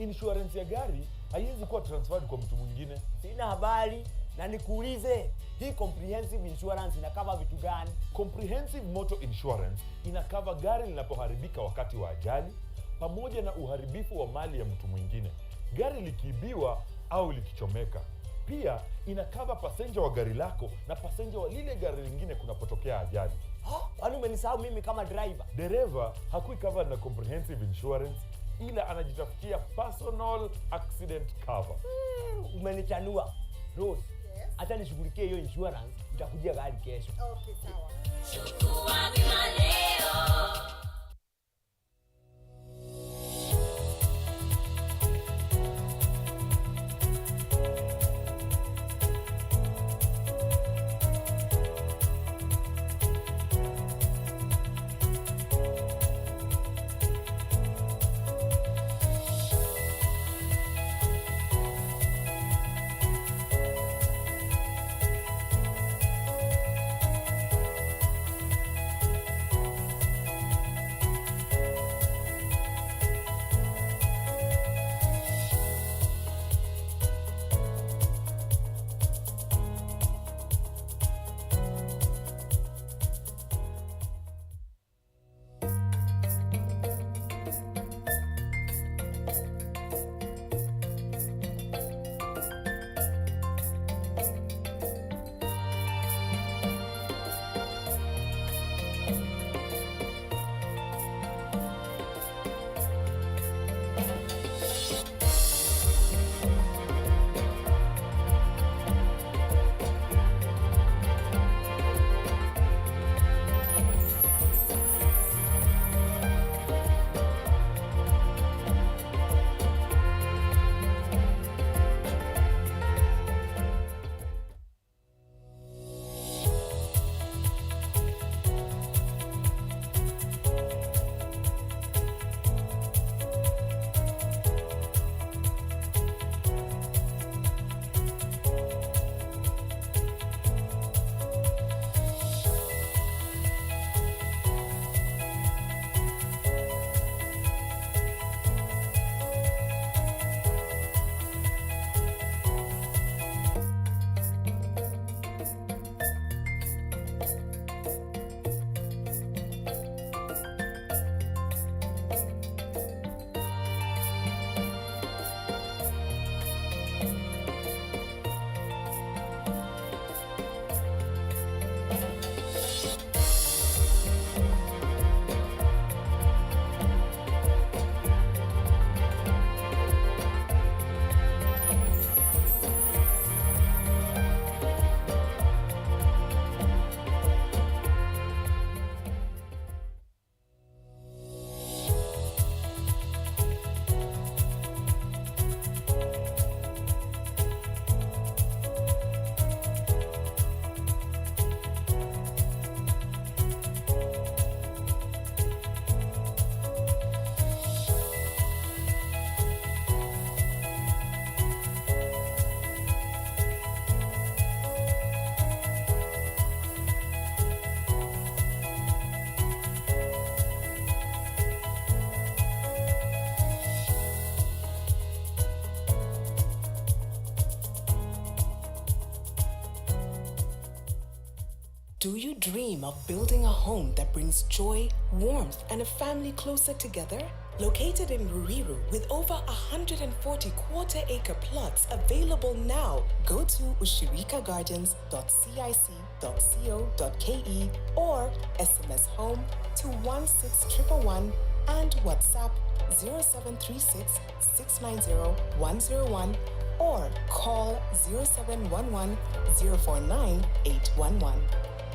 Insurance ya gari haiwezi kuwa transferred kwa mtu mwingine. Sina habari na nikuulize, hii comprehensive insurance inakava vitu gani? Comprehensive Motor Insurance inakava gari linapoharibika wakati wa ajali pamoja na uharibifu wa mali ya mtu mwingine, gari likiibiwa au likichomeka. Pia inakava passenger wa gari lako na passenger wa lile gari lingine kunapotokea ajali. Kwani umenisahau mimi kama driver? Dereva hakui covered na comprehensive insurance, ila anajitafutia personal accident cover. Umenichanua. Rose, hata nishughulikie hiyo insurance, nitakujia gari kesho. Okay, sawa. Chukua bima leo. Do you dream of building a home that brings joy, warmth, and a family closer together? Located in Ruiru with over 140 quarter-acre plots available now, go to ushirikagardens.cic.co.ke or SMS home to 16111 and WhatsApp 0736 690 101 or call 0711 049 811.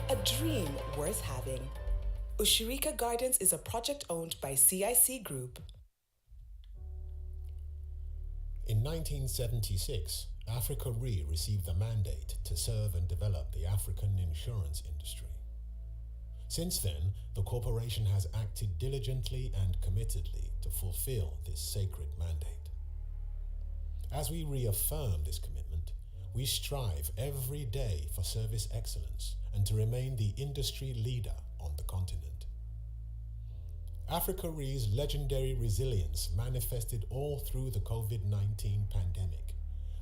A dream worth having. Ushirika Gardens is a project owned by CIC Group. In 1976, Africa Re received the mandate to serve and develop the African insurance industry. Since then, the corporation has acted diligently and committedly to fulfill this sacred mandate. As we reaffirm this commitment, we strive every day for service excellence and to remain the industry leader on the continent. Africa Re's legendary resilience manifested all through the COVID-19 pandemic,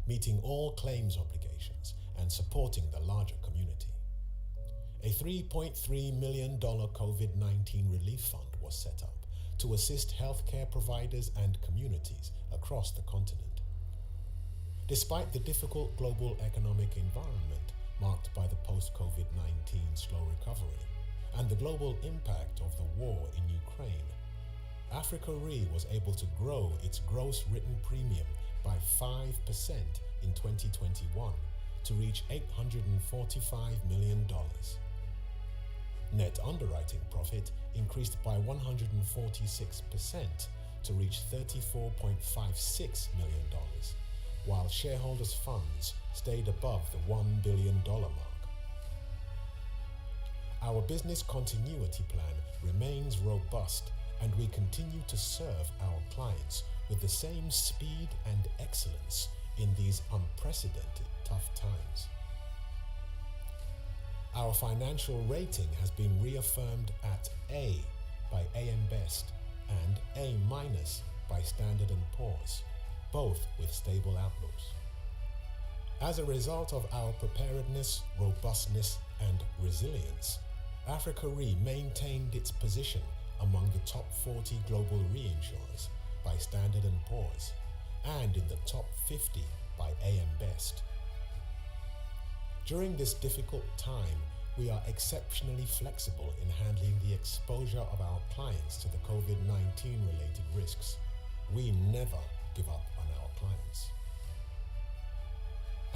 meeting all claims obligations and supporting the larger community. A $3.3 million COVID-19 relief fund was set up to assist healthcare providers and communities across the continent. Despite the difficult global economic environment marked by the post-COVID-19 slow recovery and the global impact of the war in Ukraine, Africa Re was able to grow its gross written premium by 5% in 2021 to reach $845 million. Net underwriting profit increased by 146% to reach $34.56 million, while shareholders' funds stayed above the $1 billion mark. Our business continuity plan remains robust, and we continue to serve our clients with the same speed and excellence in these unprecedented tough times. Our financial rating has been reaffirmed at A by AM Best and A- by Standard & Poor's, both with stable outlooks. As a result of our preparedness, robustness, and resilience, Africa Re maintained its position among the top 40 global reinsurers by Standard & Poor's and in the top 50 by AM Best. During this difficult time, we are exceptionally flexible in handling the exposure of our clients to the COVID-19 related risks. We never give up on our clients.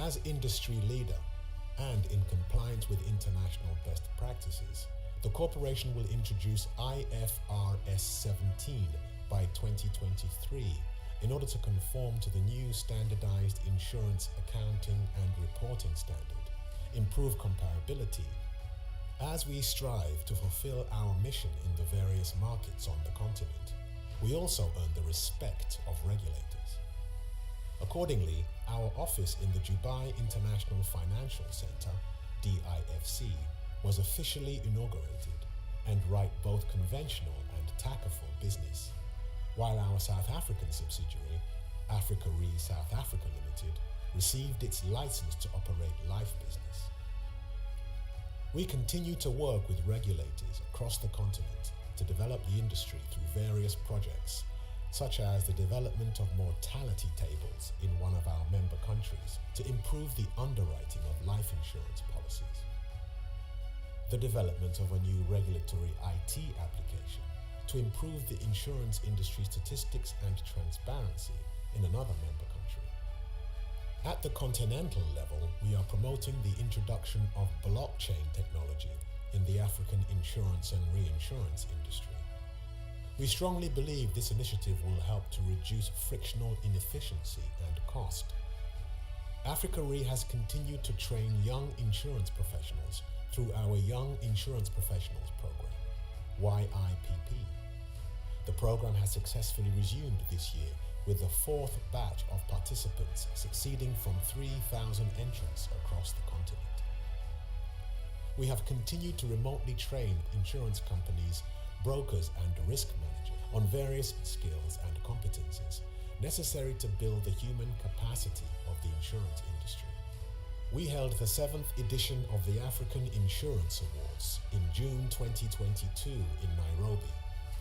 As industry leader and in compliance with international best practices, the corporation will introduce IFRS 17 by 2023 in order to conform to the new standardized insurance accounting and reporting standard, improve comparability, as we strive to fulfill our mission in the various markets on the continent. We also earn the respect of regulators. Accordingly, our office in the Dubai International Financial Center, DIFC, was officially inaugurated and write both conventional and tactful business, while our South African subsidiary, Africa Re South Africa Limited, received its license to operate life business. We continue to work with regulators across the continent to develop the industry through various projects, such as the development of mortality tables in one of our member countries to improve the underwriting of life insurance policies, the development of a new regulatory IT application to improve the insurance industry statistics and transparency in another member country. At the continental level, we are promoting the introduction of blockchain technology in the African insurance and reinsurance industry. We strongly believe this initiative will help to reduce frictional inefficiency and cost. Africa Re has continued to train young insurance professionals through our Young Insurance Professionals Program, YIPP. The program has successfully resumed this year with the fourth batch of participants succeeding from 3,000 entrants across the continent. We have continued to remotely train insurance companies, brokers and risk managers on various skills and competencies necessary to build the human capacity of the insurance industry. We held the 7th edition of the African Insurance Awards in June 2022 in Nairobi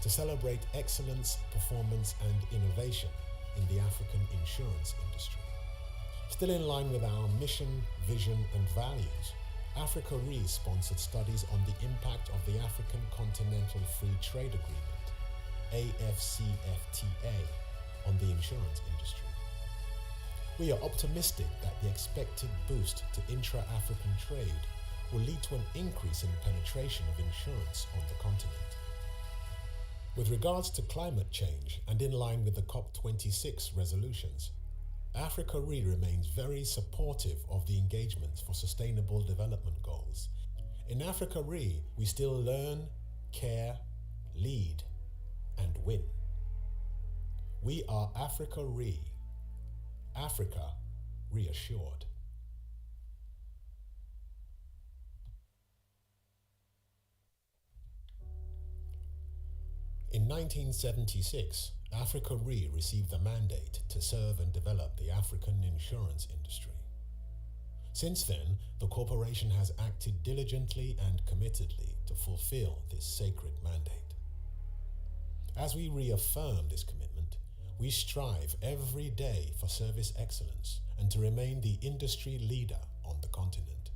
to celebrate excellence, performance and innovation in the African insurance industry. Still in line with our mission, vision and values, Africa Re sponsored studies on the impact of the African Continental Free Trade Agreement, AFCFTA, on the insurance industry. We are optimistic that the expected boost to intra-African trade will lead to an increase in penetration of insurance on the continent. With regards to climate change and in line with the COP26 resolutions, Africa Re remains very supportive of the engagements for sustainable development goals. In Africa Re, we still learn, care, lead, and win. We are Africa Re. Africa reassured. In 1976, Africa Re received the mandate to serve and develop the African insurance industry. Since then, the corporation has acted diligently and committedly to fulfill this sacred mandate. As we reaffirm this commitment, we strive every day for service excellence and to remain the industry leader on the continent.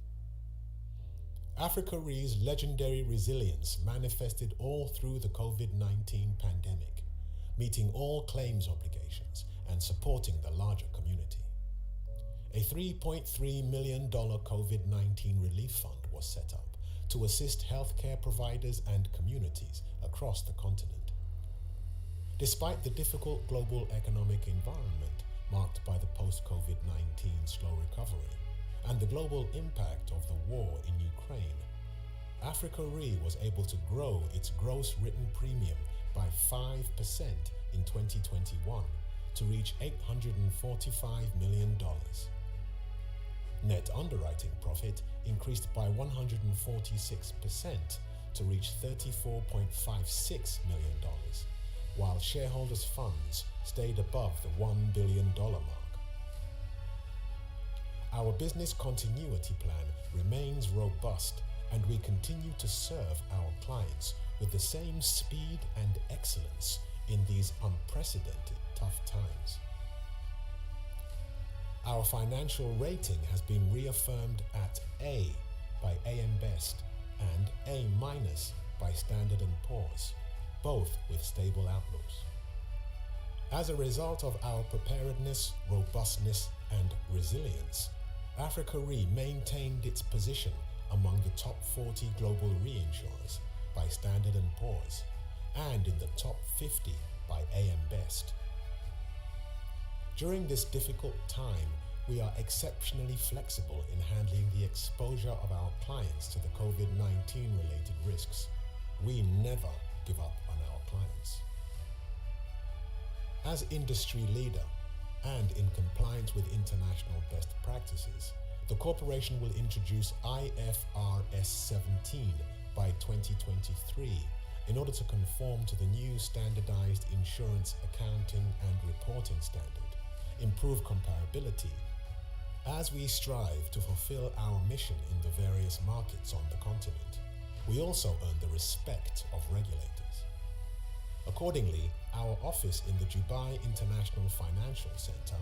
Africa Re's legendary resilience manifested all through the COVID-19 pandemic, meeting all claims obligations and supporting the larger community. A $3.3 million COVID-19 relief fund was set up to assist healthcare providers and communities across the continent. Despite the difficult global economic environment marked by the post-COVID-19 slow recovery and the global impact of the war in Ukraine, Africa Re was able to grow its gross written premium by 5% in 2021 to reach $845 million. Net underwriting profit increased by 146% to reach $34.56 million, while shareholders' funds stayed above the $1 billion mark. Our business continuity plan remains robust and we continue to serve our clients with the same speed and excellence in these unprecedented tough times. Our financial rating has been reaffirmed at A by AM Best and A- by Standard & Poor's, both with stable outlooks. As a result of our preparedness, robustness and resilience, Africa Re maintained its position among the top 40 global reinsurers by Standard & Poor's and in the top 50 by AM Best. During this difficult time, we are exceptionally flexible in handling the exposure of our clients to the COVID-19 related risks. We never give up on our clients. As industry leader and in compliance with international best practices, the corporation will introduce IFRS 17 by 2023 in order to conform to the new standardized insurance accounting and reporting standard, improve comparability, as we strive to fulfill our mission in the various markets on the continent. We also earn the respect of regulators. Accordingly, our office in the Dubai International Financial Center,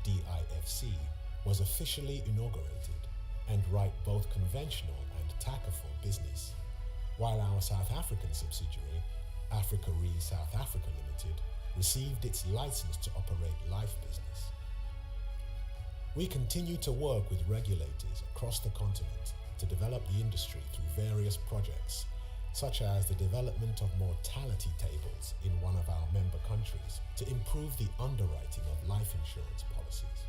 DIFC, was officially inaugurated and write both conventional and tactical business, while our South African subsidiary, Africa Re South Africa Limited, received its license to operate life business. We continue to work with regulators across the continent to develop the industry through various projects, such as the development of mortality tables in one of our member countries to improve the underwriting of life insurance policies,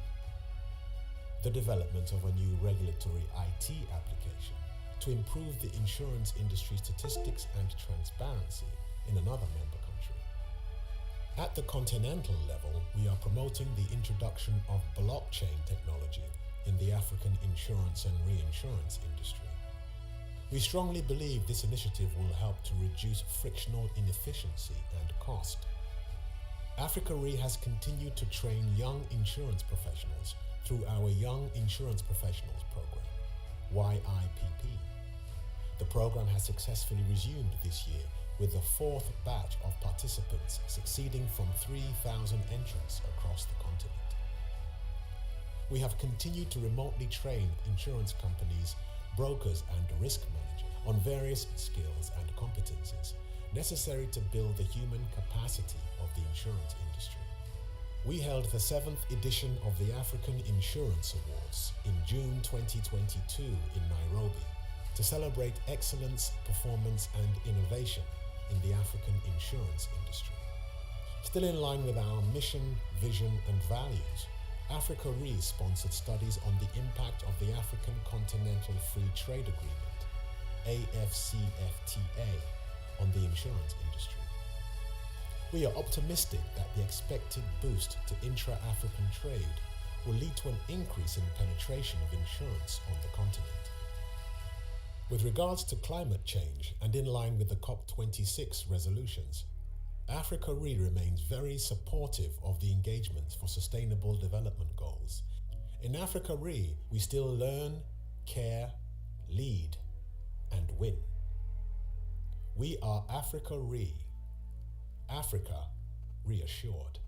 the development of a new regulatory IT application to improve the insurance industry statistics and transparency in another member country. At the continental level, we are promoting the introduction of blockchain technology in the African insurance and reinsurance industry. We strongly believe this initiative will help to reduce frictional inefficiency and cost. Africa Re has continued to train young insurance professionals through our Young Insurance Professionals program, YIPP. The program has successfully resumed this year with the fourth batch of participants succeeding from 3,000 entrants across the continent. We have continued to remotely train insurance companies, brokers and risk managers on various skills and competencies necessary to build the human capacity of the insurance industry. We held the 7th edition of the African Insurance Awards in June 2022 in Nairobi to celebrate excellence, performance and innovation in the African insurance industry. Still in line with our mission, vision and values, Africa Re sponsored studies on the impact of the African Continental Free Trade Agreement, AFCFTA, on the insurance industry. We are optimistic that the expected boost to intra-African trade will lead to an increase in penetration of insurance on the continent. With regards to climate change and in line with the COP26 resolutions, Africa Re remains very supportive of the engagements for Sustainable Development Goals. In Africa Re, we still learn, care, lead, and win. We are Africa Re. Africa reassured.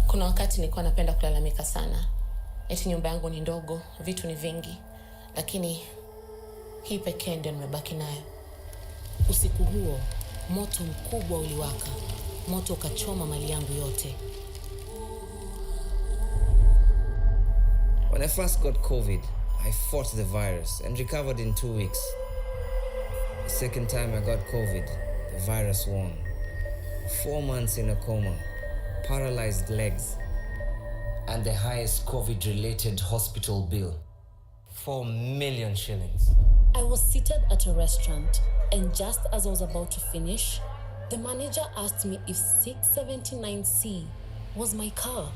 Kuna wakati nilikuwa napenda kulalamika sana. Eti nyumba yangu ni ndogo, vitu ni vingi, lakini hii pekee ndio nimebaki nayo. Usiku huo, moto mkubwa uliwaka. Moto ukachoma mali yangu yote. When I first got COVID, I fought the virus and recovered in 2 weeks. The second time I got COVID, the virus won. 4 months in a coma, paralyzed legs, and the highest COVID-related hospital bill, 4 million shillings. I was seated at a restaurant, and just as I was about to finish, the manager asked me if 679C was my car.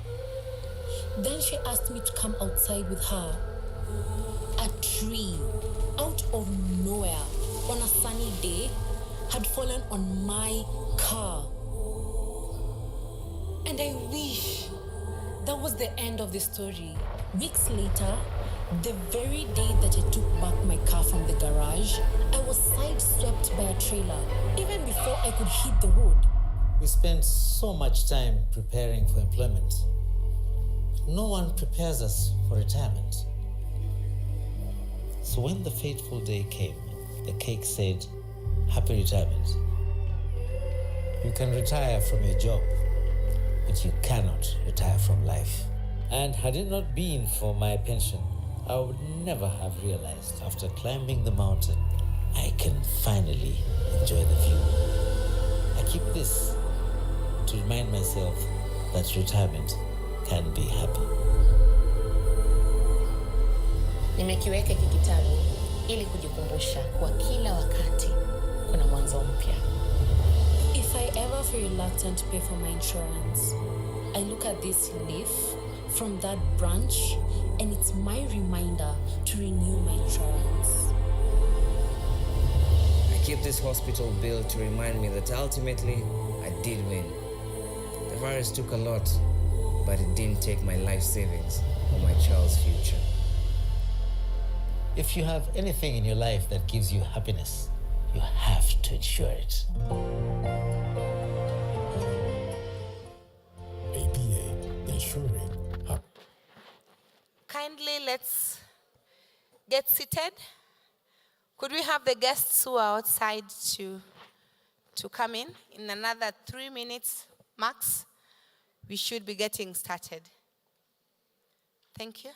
Then she asked me to come outside with her. A tree, out of nowhere, on a sunny day, had fallen on my car. And I wish that was the end of the story. Weeks later, the very day that I took back my car from the garage, I was sideswept by a trailer, even before I could hit the road. We spend so much time preparing for employment. No one prepares us for retirement. So when the fateful day came, the cake said, "Happy retirement." You can retire from your job, but you cannot retire from life. And had it not been for my pension, I would never have realized after climbing the mountain, I can finally enjoy the view. I keep this to remind myself that retirement can be happy. Nimekiweka hiki kitabu ili kujikumbusha kwa kila wakati kuna mwanzo mpya. If I ever feel reluctant to pay for my insurance, I look at this leaf from that branch, and it's my reminder to renew my insurance. I keep this hospital bill to remind me that ultimately, I did win. The virus took a lot, but it didn't take my life savings or my child's future. If you have anything in your life that gives you happiness, you have to insure it. APA, ensuring happiness. Kindly let's get seated. Could we have the guests who are outside to come in? In another 3 minutes max, we should be getting started. Thank you.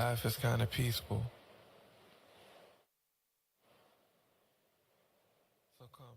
Life is kind of peaceful. So come.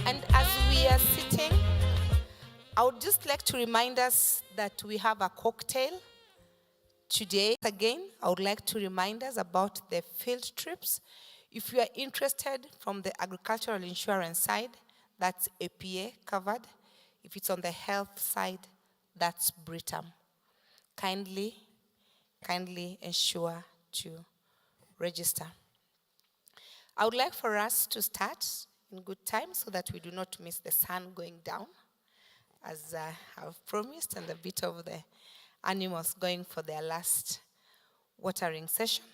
And as we are sitting, I would just like to remind us that we have a cocktail today. Again, I would like to remind us about the field trips. If you are interested from the agricultural insurance side, that's APA covered. If it's on the health side, that's Britam. Kindly ensure to register. I would like for us to start in good time so that we do not miss the sun going down, as I have promised, and a bit of the animals going for their last watering session.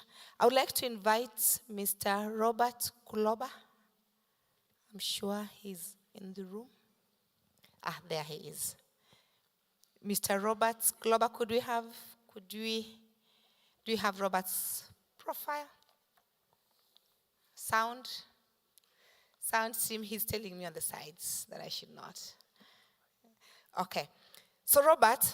I would like to invite Mr. Robert Kuloba. I'm sure he's in the room. There he is. Mr. Robert Kuloba, do you have Robert's profile? Sound seem he's telling me on the sides that I should not. Okay. So Robert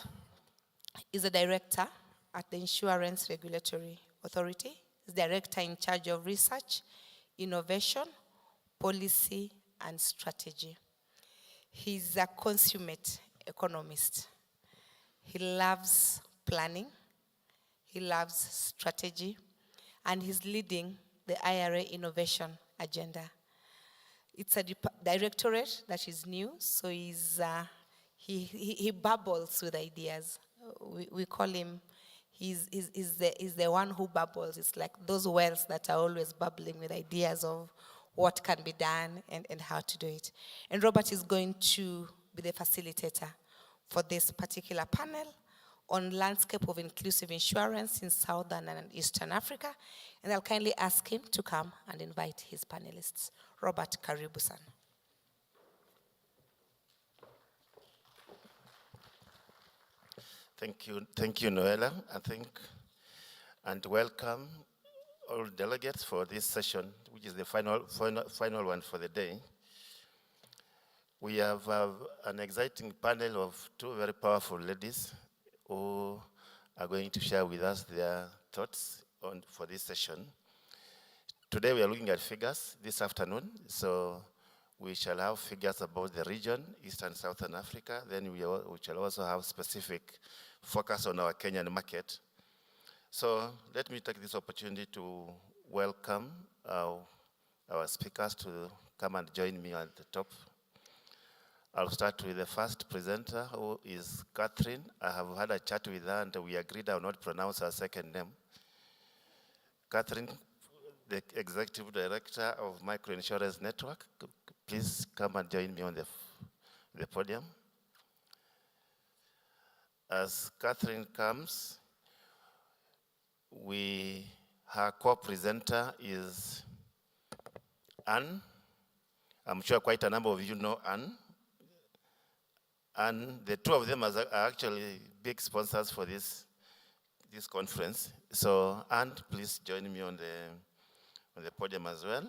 is a director at the Insurance Regulatory Authority. He's director in charge of research, innovation, policy, and strategy. He's a consummate economist. He loves planning. He loves strategy. And he's leading the IRA innovation agenda. It's a directorate that is new, so he bubbles with ideas. We call him, he's the one who bubbles. It's like those wells that are always bubbling with ideas of what can be done and how to do it. And Robert is going to be the facilitator for this particular panel on landscape of inclusive insurance in Southern and Eastern Africa. And I'll kindly ask him to come and invite his panelists. Robert, karibu sana. Thank you, Noella, and welcome all delegates for this session, which is the final one for the day. We have an exciting panel of two very powerful ladies who are going to share with us their thoughts for this session. Today we are looking at figures this afternoon, so we shall have figures about the region, East and Southern Africa. Then we shall also have specific focus on our Kenyan market. So let me take this opportunity to welcome our speakers to come and join me at the top. I'll start with the first presenter, who is Catherine. I have had a chat with her and we agreed I will not pronounce her second name. Catherine, the Executive Director of Microinsurance Network, please come and join me on the podium. As Catherine comes, her co-presenter is Anne. I'm sure quite a number of you know Anne. And the two of them are actually big sponsors for this conference. So Anne, please join me on the podium as well.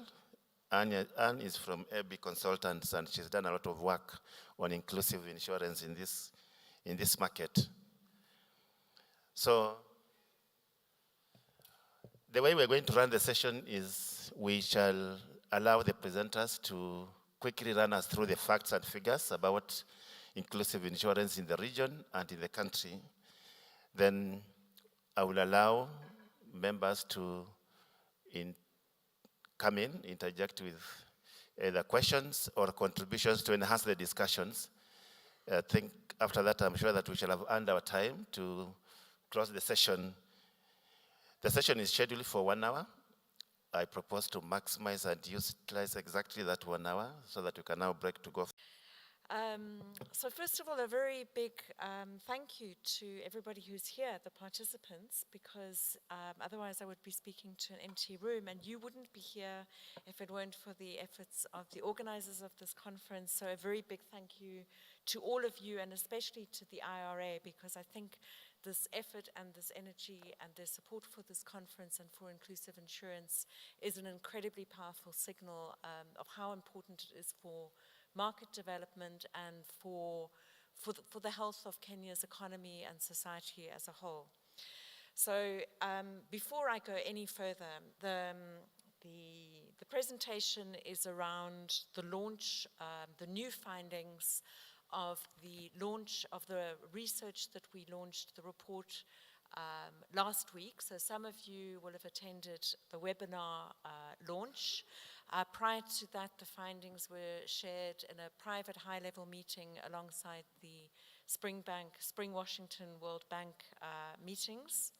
Anne is from AB Consultants, and she's done a lot of work on inclusive insurance in in this market. So the way we're going to run the session is we shall allow the presenters to quickly run us through the facts and figures about inclusive insurance in the region and in the country. Then I will allow members to come in, interject with either questions or contributions to enhance the discussions. I think after that, I'm sure that we shall have earned our time to close the session. The session is scheduled for 1 hour. I propose to maximize and utilize exactly that 1 hour so that we can now break to go. So first of all, a very big thank you to everybody who's here, the participants, because otherwise I would be speaking to an empty room, and you wouldn't be here if it weren't for the efforts of the organizers of this conference. So a very big thank you to all of you, and especially to the IRA, because I think this effort and this energy and their support for this conference and for inclusive insurance is an incredibly powerful signal of how important it is for market development and for the health of Kenya's economy and society as a whole. So before I go any further, the presentation is around the launch, the new findings of the launch of the research that we launched, the report last week. So some of you will have attended the webinar launch. Prior to that, the findings were shared in a private high-level meeting alongside the Spring Washington World Bank meetings.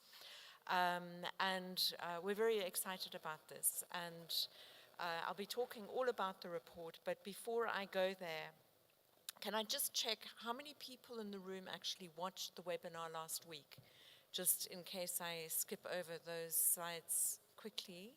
We're very excited about this. And I'll be talking all about the report, but before I go there, can I just check how many people in the room actually watched the webinar last week? Just in case I skip over those slides quickly.